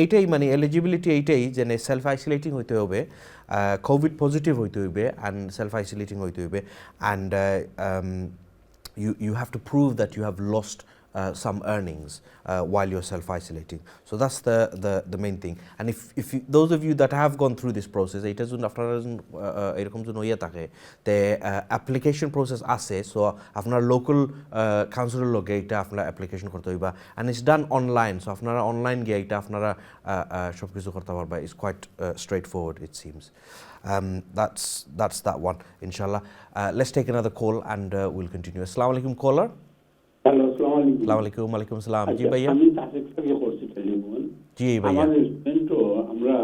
এইটাই মানে eligibility এইটাই যে self isolating হইতে হবে, Covid positive হইতে হইবে অ্যান্ড সেলফ আইসোলেটিং হইতে হইবে, and you have to prove that you have lost some earnings while you're self-isolating. So that's the main thing. And if you, those of you that have gone through this process, এটা যখন আপনারা এরকম যখন হইয়া থাকে তে application process আছে, so আপনার লোকাল কাউন্সিলের লগে এটা আপনারা অ্যাপ্লিকেশন করতে হইবা, and it's done online, so আপনারা অনলাইন গিয়ে এটা আপনারা সব কিছু করতে পারবা. It's quite straightforward it seems. That's that one, inshallah. Let's take another call and we'll continue. Assalamu alaikum caller. Hello, আসসালামু আলাইকুম। আসসালামু আলাইকুম। ওয়ালাইকুম আসসালাম। জি ভাইয়া। আমি তাসেক থেকে করছি টেলিফোন। জি ভাইয়া। আমার রেস্টুরেন্টও আমরা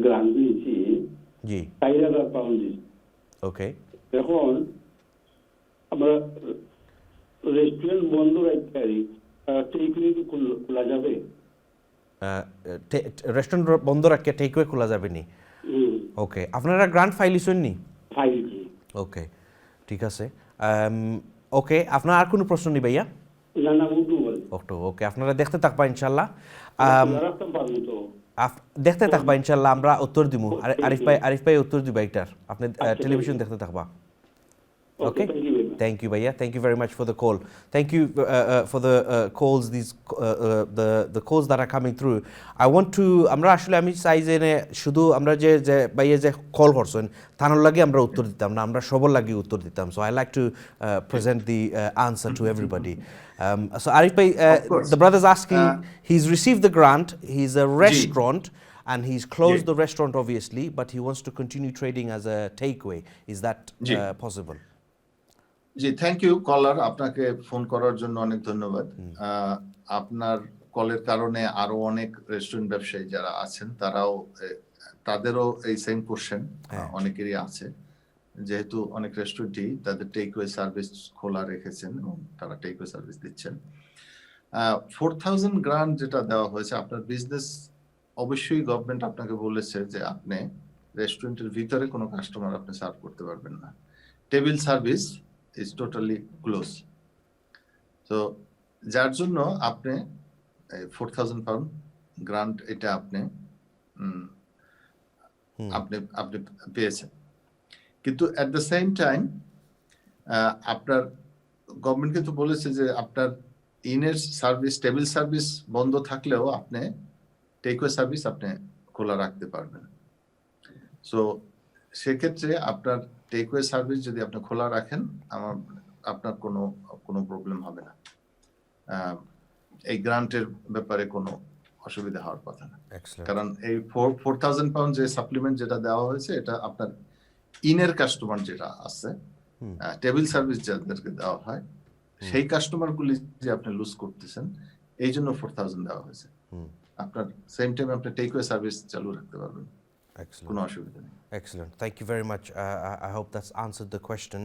গ্রান্ট দিয়েছি। জি। 4000 পাউন্ড দিয়েছি। ওকে। এখন আমরা রেস্টুরেন্ট বন্ধ রাখতে টেকওয়ে কি খোলা যাবে? রেস্টুরেন্ট বন্ধ রাখতে টেকওয়ে খোলা যাবে নি? ওকে। আপনারা গ্রান্ট ফাইলিছেন নি? ফাইলছি। ওকে, ঠিক আছে। ওকে, আপনার আর কোনো প্রশ্ন নেই ভাইয়া? না না, ওকে, আপনারা দেখতে থাকবা ইনশাল্লাহ, দেখতে থাকবা ইনশাল্লাহ, আমরা উত্তর দিব। আরিফ ভাই উত্তর দিবা এটার, আপনি টেলিভিশন দেখতে থাকবা। Okay, thank you bhaiya, thank you very much for the call. Thank you for the calls, these the calls that are coming through. I want to আমরা আসলে আমি চাই যে শুধু আমরা যে ভাইয়া যে কল করছেন তার লাগি আমরা উত্তর দিতাম না, আমরা সবার লাগি উত্তর দিতাম. So I like to present the answer to everybody. So Arif bhai, the brother's asking, he's received the grant, he's a restaurant and he's closed the restaurant obviously, but he wants to continue trading as a takeaway. Is that possible? জি, thank you caller, আপনাকে phone করার জন্য অনেক ধন্যবাদ। আপনার কলের কারণে আরো অনেক রেস্টুরেন্ট ব্যবসায়ী যারা আছেন তাদেরও এই সেম কোশ্চেন অনেকেরই আছে, যেহেতু অনেক রেস্টুরেন্টই তাদের টেকওয়ে সার্ভিস খোলা রেখেছেন এবং তারা টেকওয়ে সার্ভিস দিচ্ছেন। 4000 গ্রান্ট যেটা দেওয়া হয়েছে, আপনার বিজনেস অবশ্যই গভর্নমেন্ট আপনাকে বলেছে যে আপনি রেস্টুরেন্টের ভিতরে কোনো কাস্টমার আপনি সার্ভ করতে পারবেন না, table service is totally closed. So যার জন্য আপনি 4000 পাউন্ড গ্রান্ট এটা আপনি আপনি আপনি পেয়েছেন, কিন্তু অ্যাট দ্য সেম টাইম আপনার গভর্নমেন্ট কিন্তু বলেছে যে আপনার ইনের সার্ভিস, টেবিল সার্ভিস বন্ধ থাকলেও আপনি টেকওয়ে সার্ভিস আপনি খোলা রাখতে পারবেন। সো সেক্ষেত্রে আপনার টেকওয়ে সার্ভিস যদি আপনি খোলা রাখেন, আপনার কোনো প্রবলেম হবে না। এই গ্রান্টের ব্যাপারে কোনো অসুবিধা হওয়ার কথা না, কারণ এই 4,000 পাউন্ড যে সাপ্লিমেন্ট যেটা দেওয়া হয়েছে, এটা আপনার ইনের কাস্টমার যেটা আছে, টেবিল সার্ভিস যাদেরকে দেওয়া হয়, সেই কাস্টমার গুলি যে আপনি লুজ করতেছেন, এই জন্য 4,000 দেওয়া হয়েছে। আপনার সেম টাইম আপনি টেকওয়ে সার্ভিস চালু রাখতে পারবেন, কোনো অসুবিধা নেই। Excellent. Thank you very much. I hope that's answered the question.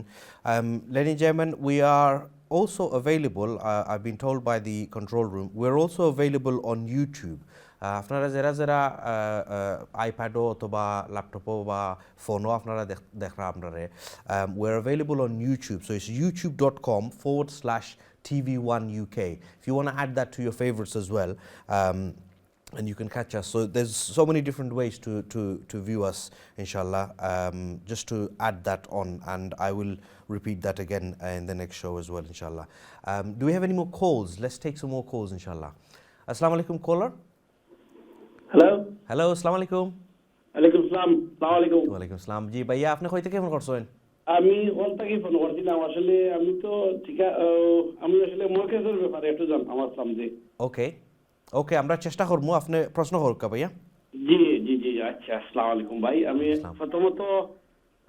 Ladies and gentlemen, we are also available, I've been told by the control room, we're also available on YouTube. আপনারা যারা আইপ্যাডও অথবা ল্যাপটপও বা ফোনও আপনারা দেখরা আপনারা, we're available on YouTube. So it's youtube.com/TV1UK. If you want to add that to your favorites as well, and you can catch us. So there's so many different ways to view us, inshallah. Just to add that on, and I will repeat that again in the next show as well, inshallah. Do we have any more calls? Let's take some more calls, inshallah. Assalamu alaikum, caller. Hello, assalamu alaikum. Alaikum salam. Assalamu alaikum. Wa alaikum salam. জি ভাইয়া, আপনি কই থেকে phone করছেন? আমি কোন থেকে phone করছিলাম, আসলে আমি তো আমি আসলে মর্গেজের ব্যাপারে একটু জানতাম যে। ওকে, আমরা চেষ্টা করবো। আপনি প্রশ্ন করুন ভাইয়া। জি জি জি, আচ্ছা। আসসালামু আলাইকুম ভাই। আমি প্রথমত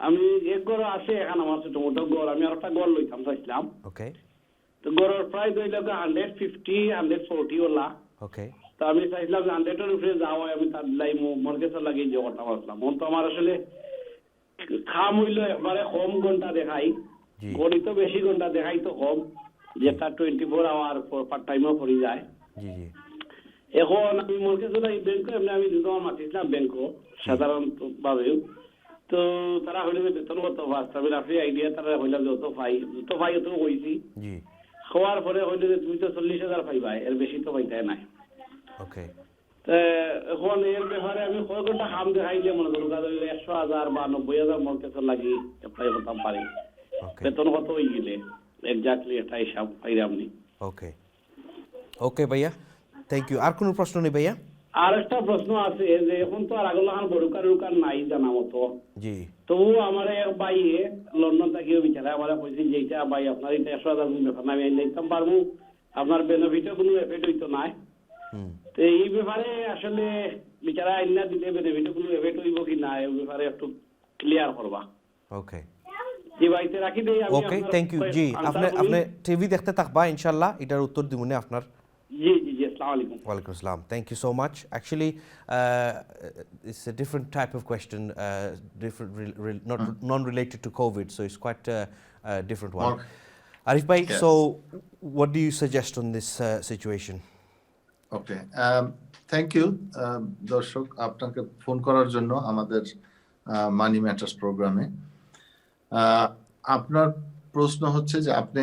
আমি এক ঘর আছে এখন, আমার ছোট মোটো ঘর, আমি আর একটা ঘর লইতাম চাইছিলাম। ওকে। তো ঘরের প্রাইস হইল 150 140 ওলা। ওকে। তো আমি চাইছিলাম 100 এর উপরে যাওয়া, আমি তার লাই মর্গেজের লাগি যে কথা বললাম। তো আমার আসলে খাম হইল একবারে কম ঘন্টা দেখাই, গণিত বেশি ঘন্টা দেখাই তো কম, যেটা 24 আওয়ার পার্ট টাইমও পড়ে যায়। জি জি। এখন আমি মর্গেজের লাগি ব্যাংকে আমি দুটো মাতিছিলাম ব্যাংকও সাধারণত ভাবে। তো তারা হইলে যে বেতন কত পাস, আমি রাফি আইডিয়া তারা হইলাম যত পাই তো কইছি। জি। খাওয়ার পরে হইলে যে তুমি তো 40,000 পাইবা, এর বেশি তো পাইতে নাই। ওকে। এখন এর ব্যাপারে আমি কয় ঘন্টা কাম দেখাইলে মনে করো 100,000 বা 90,000 মর্গেজের লাগি অ্যাপ্লাই করতাম পারি, বেতন কত হয়ে গেলে এক্স্যাক্টলি একটা হিসাব পাইরাম নি। ওকে ভাইয়া, থ্যাংক ইউ। আর কোনো প্রশ্ন নেই ভাইয়া? আর একটা প্রশ্ন আছে যে এখন তো আর আগলা বড়কার নাই জানা মতো। জি। তবু আমার এক ভাই লন্ডন থাকিও বিচারে আমার কইছে যে এটা ভাই আপনার এটা 100,000 ব্যাপার আমি নিতাম পারবো, আপনার বেনিফিটও কোনো এফেক্ট হইতো না। তো এই ব্যাপারে আসলে বিচারা আইনা দিলে বেনিফিটও কোনো এফেক্ট হইব কি না, এই ব্যাপারে একটু ক্লিয়ার করবা। ওকে জি ভাইতে রাখি দেই আমি। ওকে, থ্যাংক ইউ। জি, আপনি টিভি দেখতে থাকবা, ইনশাআল্লাহ এটার উত্তর দিমুনে আপনার। জি জি জি, আসসালামু আলাইকুম। Wa alaikum salam. Thank you so much. Actually, it's a different type of question, not non-related to COVID, so it's quite a different one. Arif bhai, yes. So what do you suggest on this situation? Okay, thank you. দর্শক আপনাকে phone করার জন্য আমাদের মানি matters প্রোগ্রামে। আপনার প্রশ্ন হচ্ছে যে আপনি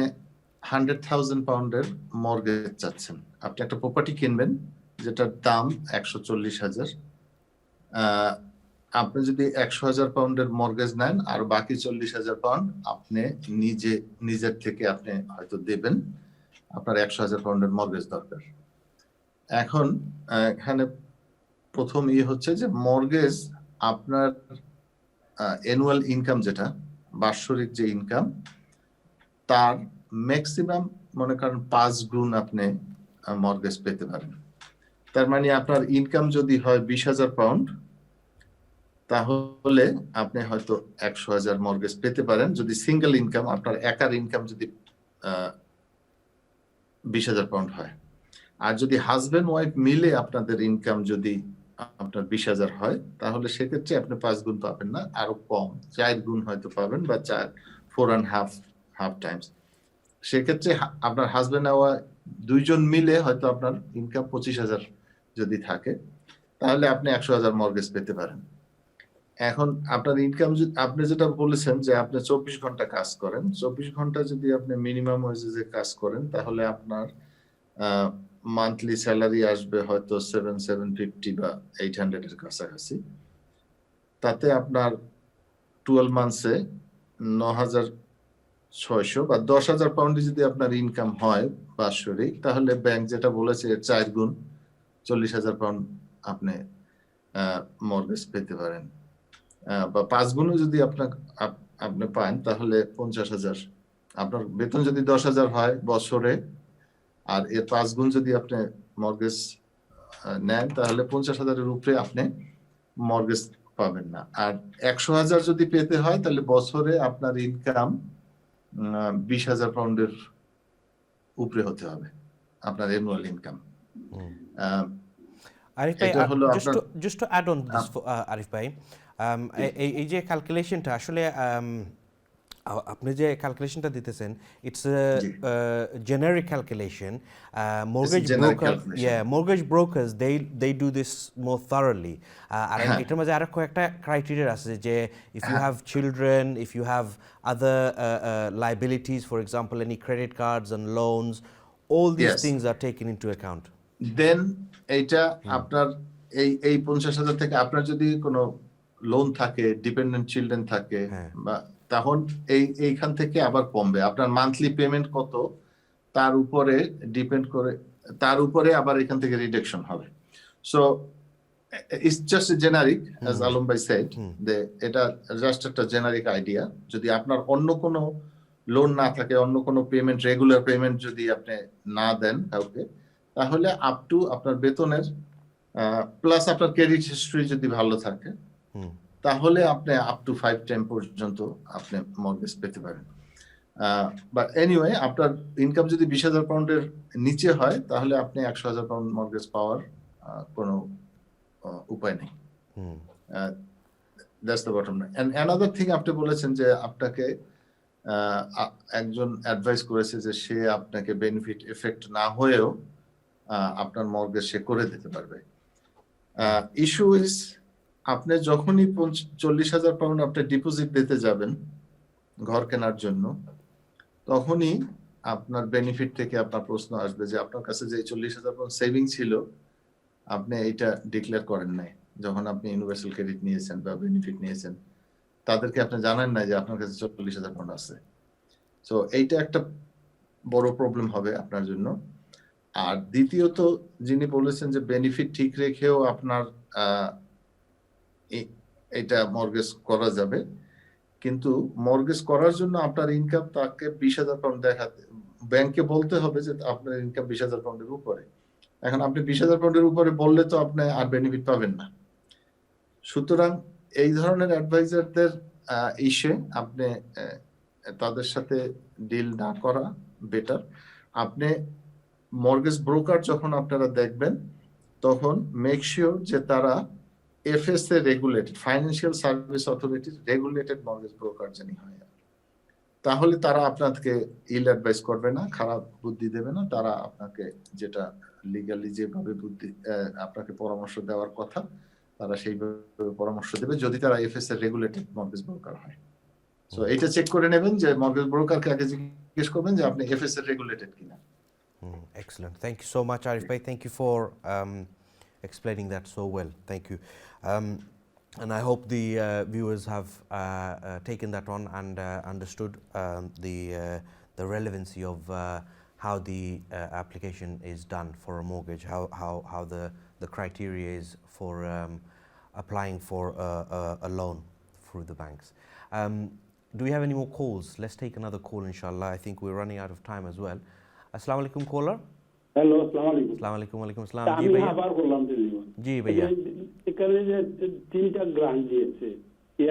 100,000 পাউন্ডের মর্গেজ চাচ্ছেন। আপনি একটা প্রপার্টি কিনবেন যেটার দাম 140,000। আপনি যদি 100,000 পাউন্ডের মর্গেজ নেন আর বাকি 40,000 পাউন্ড আপনি নিজের থেকে আপনি হয়তো দেবেন, আপনার 100,000 পাউন্ডের মর্গেজ দরকার। এখন এখানে প্রথম হচ্ছে যে মর্গেজ আপনার অ্যানুয়াল ইনকাম, যেটা বাৎসরিক যে ইনকাম, তার ম্যাক্সিমাম মনে করেন 5 গুণ আপনি মর্গেজ পেতে পারেন। তার মানে আপনার ইনকাম যদি হয় 20,000 পাউন্ড, তাহলে আপনি হয়তো 100,000 মর্গেজ পেতে পারেন যদি সিঙ্গেল ইনকাম, আপনার একার ইনকাম যদি 20,000 পাউন্ড হয়। আর যদি হাজবেন্ড ওয়াইফ মিলে আপনাদের ইনকাম যদি আপনার 20,000 হয়, তাহলে সেক্ষেত্রে আপনি 5 গুণ পাবেন না, আরো কম 4 গুণ হয়তো পাবেন, বা 4.5 টাইমস। সেক্ষেত্রে আপনার হাজবেন্ড আর দুইজন মিলে হয়তো আপনার ইনকাম 25,000 যদি থাকে, তাহলে আপনি 100,000 মর্গেজ পেতে পারেন। এখন আপনার ইনকাম, আপনি যেটা বলেছেন যে আপনি 24 ঘন্টা কাজ করেন, 24 ঘন্টা যদি আপনি মিনিমাম ওয়েজে কাজ করেন, তাহলে আপনার মান্থলি স্যালারি আসবে হয়তো 750 বা 800 এর কাছাকাছি। তাতে আপনার 12 মান্থসে 9,600 বা 10,000 পাউন্ডে যদি আপনার ইনকাম হয় বাৎসরিক, তাহলে ব্যাংক যেটা বলেছে 4 গুণ 40,000 পাউন্ড আপনি মর্গেজ পেতে পারেন, বা 5 গুণও যদি আপনি পান তাহলে 50,000। আপনার বেতন যদি 10,000 হয় বছরে, আর এর 5 গুণ যদি আপনি মর্গেজ নেন, তাহলে 50,000-এর উপরে আপনি মর্গেজ পাবেন না। আর 100,000 যদি পেতে হয়, তাহলে বছরে আপনার ইনকাম 20,000 পাউন্ডের উপরে হতে হবে, আপনার annual income. Arif bhai, just to add on this, Arif bhai, এই যে ক্যালকুলেশনটা আসলে আপনি যে ক্যালকুলেশনটা দিতেছেন, it's generic calculation. Mortgage brokers they do this more thoroughly. আর এটার মধ্যে আরো কয়েকটা ক্রাইটেরিয়া আছে যে if you have children, if you have other liabilities, for example any credit cards and loans, all these things are taken into account. Then এইটা আপনার এই 50,000 থেকে আপনার যদি কোনো লোন থাকে, ডিপেন্ডেন্ট চিলড্রেন থাকে, বা তখন এইখান থেকে আবার কমবে। আপনার মান্থলি পেমেন্ট কত তার উপরে ডিপেন্ড করে, তার উপরে আবার এখান থেকে রিডাকশন হবে। So it's just a generic, as Alam ভাই সেড, এটা জাস্ট একটা জেনারিক আইডিয়া। যদি আপনার অন্য কোনো লোন না থাকে, অন্য কোনো পেমেন্ট, রেগুলার পেমেন্ট যদি আপনি না দেন কাউকে, তাহলে আপ টু আপনার বেতনের প্লাস আপনার ক্রেডিট হিস্ট্রি যদি ভালো থাকে, তাহলে আপনি আপ টু 5 টাইম পর্যন্ত আপনি মর্গেজ পেতে পারেন। বাট এনিওয়ে, আপনার ইনকাম যদি 20,000 পাউন্ডের নিচে হয়, তাহলে আপনি 100,000 পাউন্ড মর্গেজ পাওয়ার কোনো উপায় নেই। That's the bottom line. And another thing, আপনি বলেছেন যে আপনাকে একজন অ্যাডভাইস করেছে যে সে আপনাকে বেনিফিট এফেক্ট না হয়েও আপনার মর্গেজ সে করে দিতে পারবে। ইস্যু ইজ, আপনি যখনই 40,000 পাউন্ড আপনি ডিপোজিট দিতে যাবেন ঘর কেনার জন্য, তখনই আপনার বেনিফিট থেকে আপনার প্রশ্ন আসবে যে আপনার কাছে যে 40,000 পাউন্ড সেভিং ছিল, আপনি এইটা ডিক্লেয়ার করেন নাই যখন আপনি ইউনিভার্সাল ক্রেডিট নিয়েছেন বা বেনিফিট নিয়েছেন। তাদেরকে আপনি জানেন না যে আপনার কাছে 40,000 পাউন্ড আছে। সো এইটা একটা বড় প্রবলেম হবে আপনার জন্য। আর দ্বিতীয়ত, যিনি বলেছেন যে বেনিফিট ঠিক রেখেও আপনার এটা মর্গেজ করা যাবে, কিন্তু মর্গেজ করার জন্য আপনার ইনকাম তাকে 20,000 পাউন্ড দেখাতে, ব্যাংকে বলতে হবে যে আপনার ইনকাম 20,000 পাউন্ডের উপরে। এখন আপনি 20,000 পাউন্ডের উপরে বললে তো আপনি আর বেনিফিট পাবেন না। সুতরাং এই ধরনের অ্যাডভাইজারদের ইস্যে আপনি তাদের সাথে ডিল না করা বেটার। আপনি মর্গেজ ব্রোকার যখন আপনারা দেখবেন, তখন মেক শিওর যে তারা এফএসএ রেগুলেটেড, ফাইন্যান্সিয়াল সার্ভিস অথরিটির রেগুলেটেড মর্গেজ ব্রোকার জানি হয়। তাহলে তারা আপনাকে ইল অ্যাডভাইস করবে না, খারাপ বুদ্ধি দেবে না। তারা আপনাকে যেটা লিগালি যেভাবে বুদ্ধি আপনাকে পরামর্শ দেওয়ার কথা, তারা সেইভাবে পরামর্শ দেবে, যদি তারা এফএসএ রেগুলেটেড মর্গেজ ব্রোকার হয়। সো এটা চেক করে নেবেন যে মর্গেজ ব্রোকারকে আগে জিজ্ঞেস করবেন যে আপনি এফএসএ রেগুলেটেড কিনা। Excellent. Thank you so much, Arif bhai. Thank you for explaining that so well. Thank you. And I hope the viewers have taken that on and understood the relevancy of how the application is done for a mortgage, how the criteria is for applying for a loan through the banks. Do we have any more calls? Let's take another call, inshallah. I think we're running out of time as well. Assalamu alaikum, caller. Hello, আসসালামু আলাইকুম। আসসালামু আলাইকুম। ওয়ালাইকুম আসসালাম। আমি আবার করলাম জি ভাইয়া। এখানে যে 3টা গ্রান্ট দিয়েছে,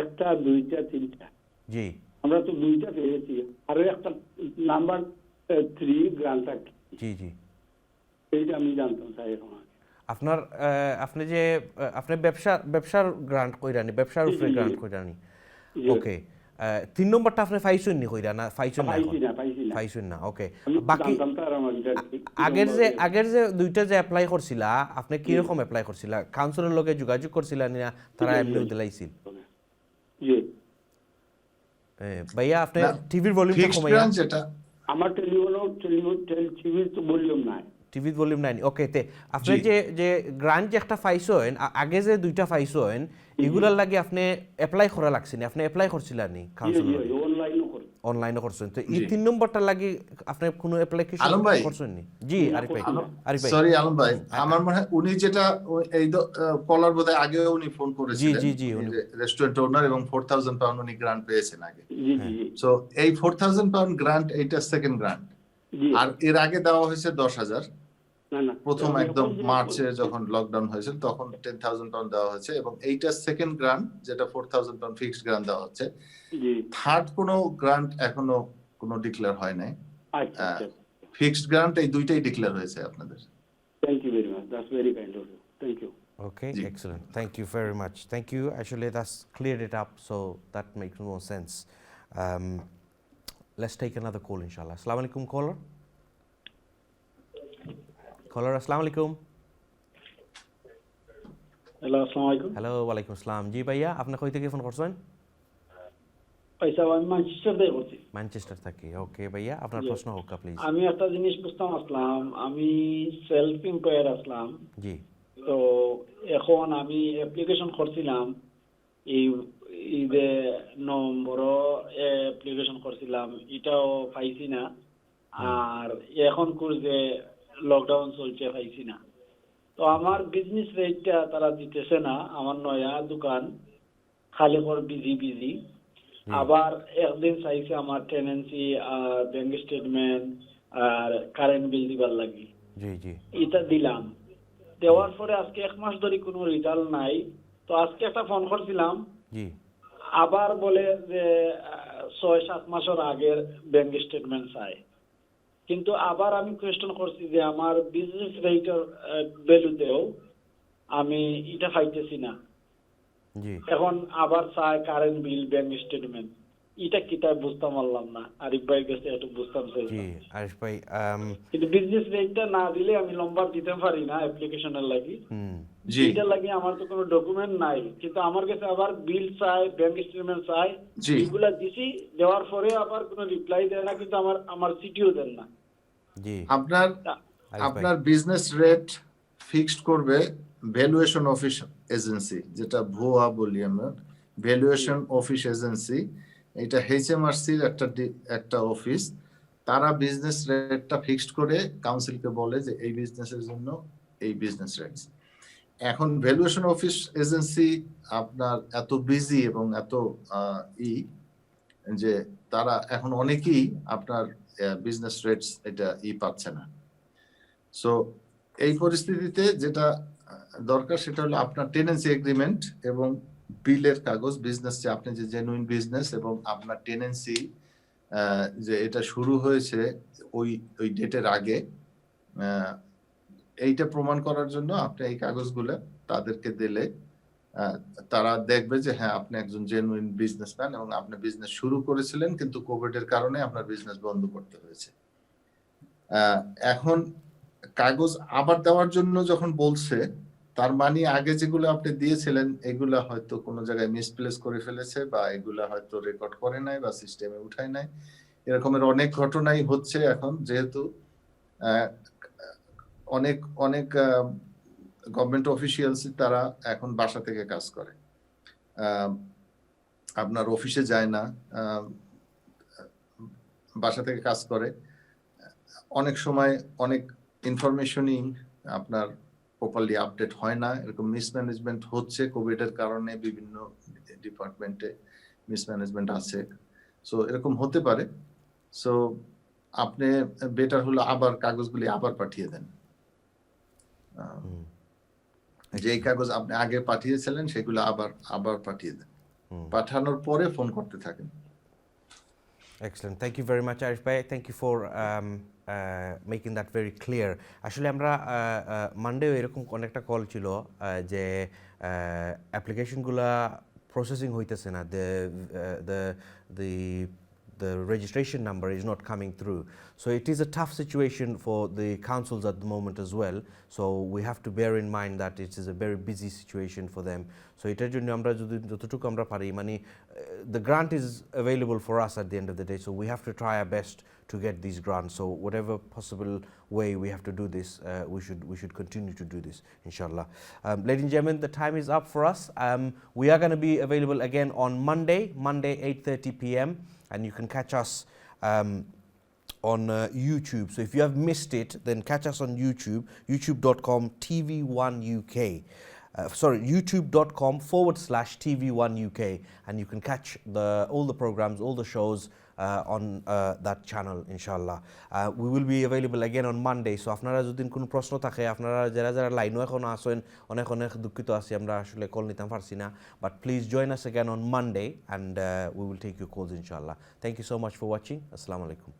একটা, 2টা, 3টা। জি, আমরা তো 2টা পেয়েছি, আর একটা নাম্বার 3 গ্রান্টটা। জি জি, এইটা আমি জানতাম চাই এখন। আপনার আপনি যে আপনি ব্যবসার গ্রান্ট কইরানি, ব্যবসার উপরে গ্রান্ট কইরানি। ওকে, 3 নম্বরটা আপনি পাইছেন নি কইরা না? পাইছেন না? পাইছেন না। ওকে, বাকি আগের যে 2টা যে অ্যাপ্লাই করছিলা, আপনি কি রকম অ্যাপ্লাই করছিলা? কাউন্সিলের লগে যোগাযোগ করছিলা না তারা এমনিও দিলাইছিল? জি ভাইয়া, আপনি টিভির ভলিউমটা কমাইয়া। আমার টিভির তো ভলিউম নাই। টিভি ভলিউম নাই ওকে তে আপনি যে গ্রান্ট যে একটা পাইছেন আগে যে দুইটা পাইছেন এগুলার লাগি আপনি অ্যাপ্লাই করা লাগছে না আপনি অ্যাপ্লাই করছিলেন নি কাউন্সিলর অনলাইনে করছেন তো এই 3 নম্বরটা লাগি আপনি কোনো অ্যাপ্লিকেশন করছেন নি জি আরিফ ভাই সরি আলম ভাই আমার মনে হয় উনি যেটা এই কলার বোধহয় আগে উনি ফোন করেছিলেন জি রেস্টুরেন্ট ওনার এবং 4000 পাউন্ড উনি গ্রান্ট পেয়েছেন আগে সো এই 4000 পাউন্ড গ্রান্ট এইটা সেকেন্ড গ্রান্ট আর এর আগে দেওয়া হয়েছে 10000 প্রথম একদম মার্চে যখন লকডাউন হয়েছিল তখন 10000 পাউন্ড দেওয়া হয়েছে এবং এইটা সেকেন্ড গ্রান্ট যেটা 4000 পাউন্ড ফিক্সড গ্রান্ট দেওয়া হচ্ছে থার্ড কোনো গ্রান্ট এখনো কোনো ডিক্লেয়ার হয় নাই ফিক্সড গ্রান্ট এই দুইটাই ডিক্লেয়ার হয়েছে আপনাদের thank you very much that's very kind of you thank you Okay, excellent. Thank you very much. Thank you. Actually, that's cleared it up, so that makes more sense. Let's take another call, inshallah. Assalamu alaikum, caller. Caller, assalamu alaikum. Hello আসসালামু আলাইকুম Hello, walaikum assalam. জি ভাইয়া, আপনি কই থেকে phone করছেন? পয়সা আমি Manchester থেকে করছি ম্যানচেস্টার থেকে। ওকে ভাইয়া, আপনার প্রশ্ন হোক প্লিজ। আমি একটা জিনিস বুঝতাম আসলাম, আমি সেলফ এমপ্লয়ার আসলাম। জি। তো এখন আমি অ্যাপ্লিকেশন করছিলাম এই যে নম্বরও অ্যাপ্লিকেশন করছিলাম, এটাও পাইছি না। আর এখন যে লকডাউন চলছে পাইছি না। তো আমার বিজনেস রেটটা তারা দিতেছে না। আমার নয়া দোকান খালি কর বিজি আবার একদিন চাইছে আমার টেনেন্সি আর ব্যাংক স্টেটমেন্ট আর কারেন্ট বিল দিবার লাগি। এটা দিলাম, দেওয়ার পরে আজকে 1 মাস ধরে কোনো রেজাল্ট নাই। তো আজকে একটা ফোন করছিলাম, আবার বলে যে 6-7 মাসের আগের ব্যাংক স্টেটমেন্ট চাই। কিন্তু আবার আমি কোয়েশ্চেন করছি যে আমার বিজনেস রেটের ভ্যালুতেও আমি এটা পাইতেছি না। এখন আবার চাই কারেন্ট বিল ব্যাংক স্টেটমেন্ট, এটা কিটা বুঝতে পারলাম না। আরিফ ভাই কাছে একটু বুঝতাম চাই। জি আরিফ ভাই, কিন্তু বিজনেস রেটটা না দিলে আমি নম্বর দিতে পারি না অ্যাপ্লিকেশনের লাগি। জি, এটা লাগি আমার তো কোনো ডকুমেন্ট নাই, কিন্তু আমার কাছে আবার বিল চাই, ব্যাংক স্টেটমেন্ট চাই, এগুলা দিছি। দেওয়ার পরে আবার কোনো রিপ্লাই দেয় না, কিন্তু আমার সিটিও দেন না। জি, আপনার বিজনেস রেট ফিক্সড করবে ভ্যালুয়েশন অফিস এজেন্সি, যেটা ভুয়া বলি আমরা, ভ্যালুয়েশন অফিস এজেন্সি। এটা এইচএমআরসির একটা অফিস। তারা বিজনেস রেটটা ফিক্সড করে কাউন্সিলকে বলে যে এই বিজনেসের জন্য এই বিজনেস রেট। এখন ভ্যালুয়েশন অফিস এজেন্সি আপনার এত বিজি এবং এত যে তারা এখন অনেকেই আপনার বিজনেস রেটস এটা পাচ্ছে না। সো এই পরিস্থিতিতে যেটা দরকার সেটা হলো আপনার টেনেন্সি এগ্রিমেন্ট এবং বিলের কাগজ, বিজনেস যে আপনি যে জেনুইন বিজনেস এবং আপনার টেনেন্সি যে এটা শুরু হয়েছে ওই ডেটের আগে, এইটা প্রমাণ করার জন্য আপনি এই কাগজগুলো তাদেরকে দিলে তারা দেখবে যে হ্যাঁ আপনি একজন জেনুইন বিজনেসম্যান এবং আপনি বিজনেস শুরু করেছিলেন, কিন্তু কোভিড এর কারণে আপনার বিজনেস বন্ধ করতে হয়েছে। এখন কাগজ আবার দেওয়ার জন্য যখন বলছে, তার মানে আগে যেগুলো আপনি দিয়েছিলেন এগুলা হয়তো কোনো জায়গায় মিসপ্লেস করে ফেলেছে, বা এগুলা হয়তো রেকর্ড করে নাই বা সিস্টেমে উঠায় নাই। এরকমের অনেক ঘটনাই হচ্ছে এখন, যেহেতু অনেক গভর্নমেন্ট অফিসিয়ালস তারা এখন বাসা থেকে কাজ করে, আপনার অফিসে যায় না, বাসা থেকে কাজ করে। অনেক সময় অনেক ইনফরমেশনই আপনার প্রপারলি আপডেট হয় না। এরকম মিসম্যানেজমেন্ট হচ্ছে কোভিড এর কারণে, বিভিন্ন ডিপার্টমেন্টে মিসম্যানেজমেন্ট আছে। সো এরকম হতে পারে। সো আপনি বেটার হলো আবার কাগজগুলি আবার পাঠিয়ে দেন। যে কাগজ আপনি আগে পাঠিয়েছিলেন সেগুলো আবার পাঠিয়ে দেন। পাঠানোর পরে ফোন করতে থাকেন। Excellent. Thank you very much, Arif Bhai. Thank you for making that very clear. আসলে আমরা মানডেও এরকম অনেকটা কল ছিল যে অ্যাপ্লিকেশনগুলা প্রসেসিং হইতেছে না, the the registration number is not coming through. So it is a tough situation for the councils at the moment as well. So we have to bear in mind that it is a very busy situation for them. So এটার জন্য আমরা যদি যতটুকু আমরা পারি মানে the grant is available for us at the end of the day, so we have to try our best to get these grants. So whatever possible way we have to do this, we should continue to do this, inshallah. Ladies and gentlemen, the time is up for us. We are going to be available again on Monday 8:30 p.m. and you can catch us on YouTube. So if you have missed it, then catch us on YouTube, youtube.com TV1UK. youtube.com/TV1UK, and you can catch all the programs, all the shows on that channel, inshallah. We will be available again on Monday. So আপনারা যদি কোনো প্রশ্ন থাকে, আপনারা যারা লাইনও এখন আসেন, অনেক দুঃখিত আছি আমরা আসলে কল নিতে পারছি না, but please join us again on Monday and we will take your calls, inshallah. Thank you so much for watching. Assalamu alaikum.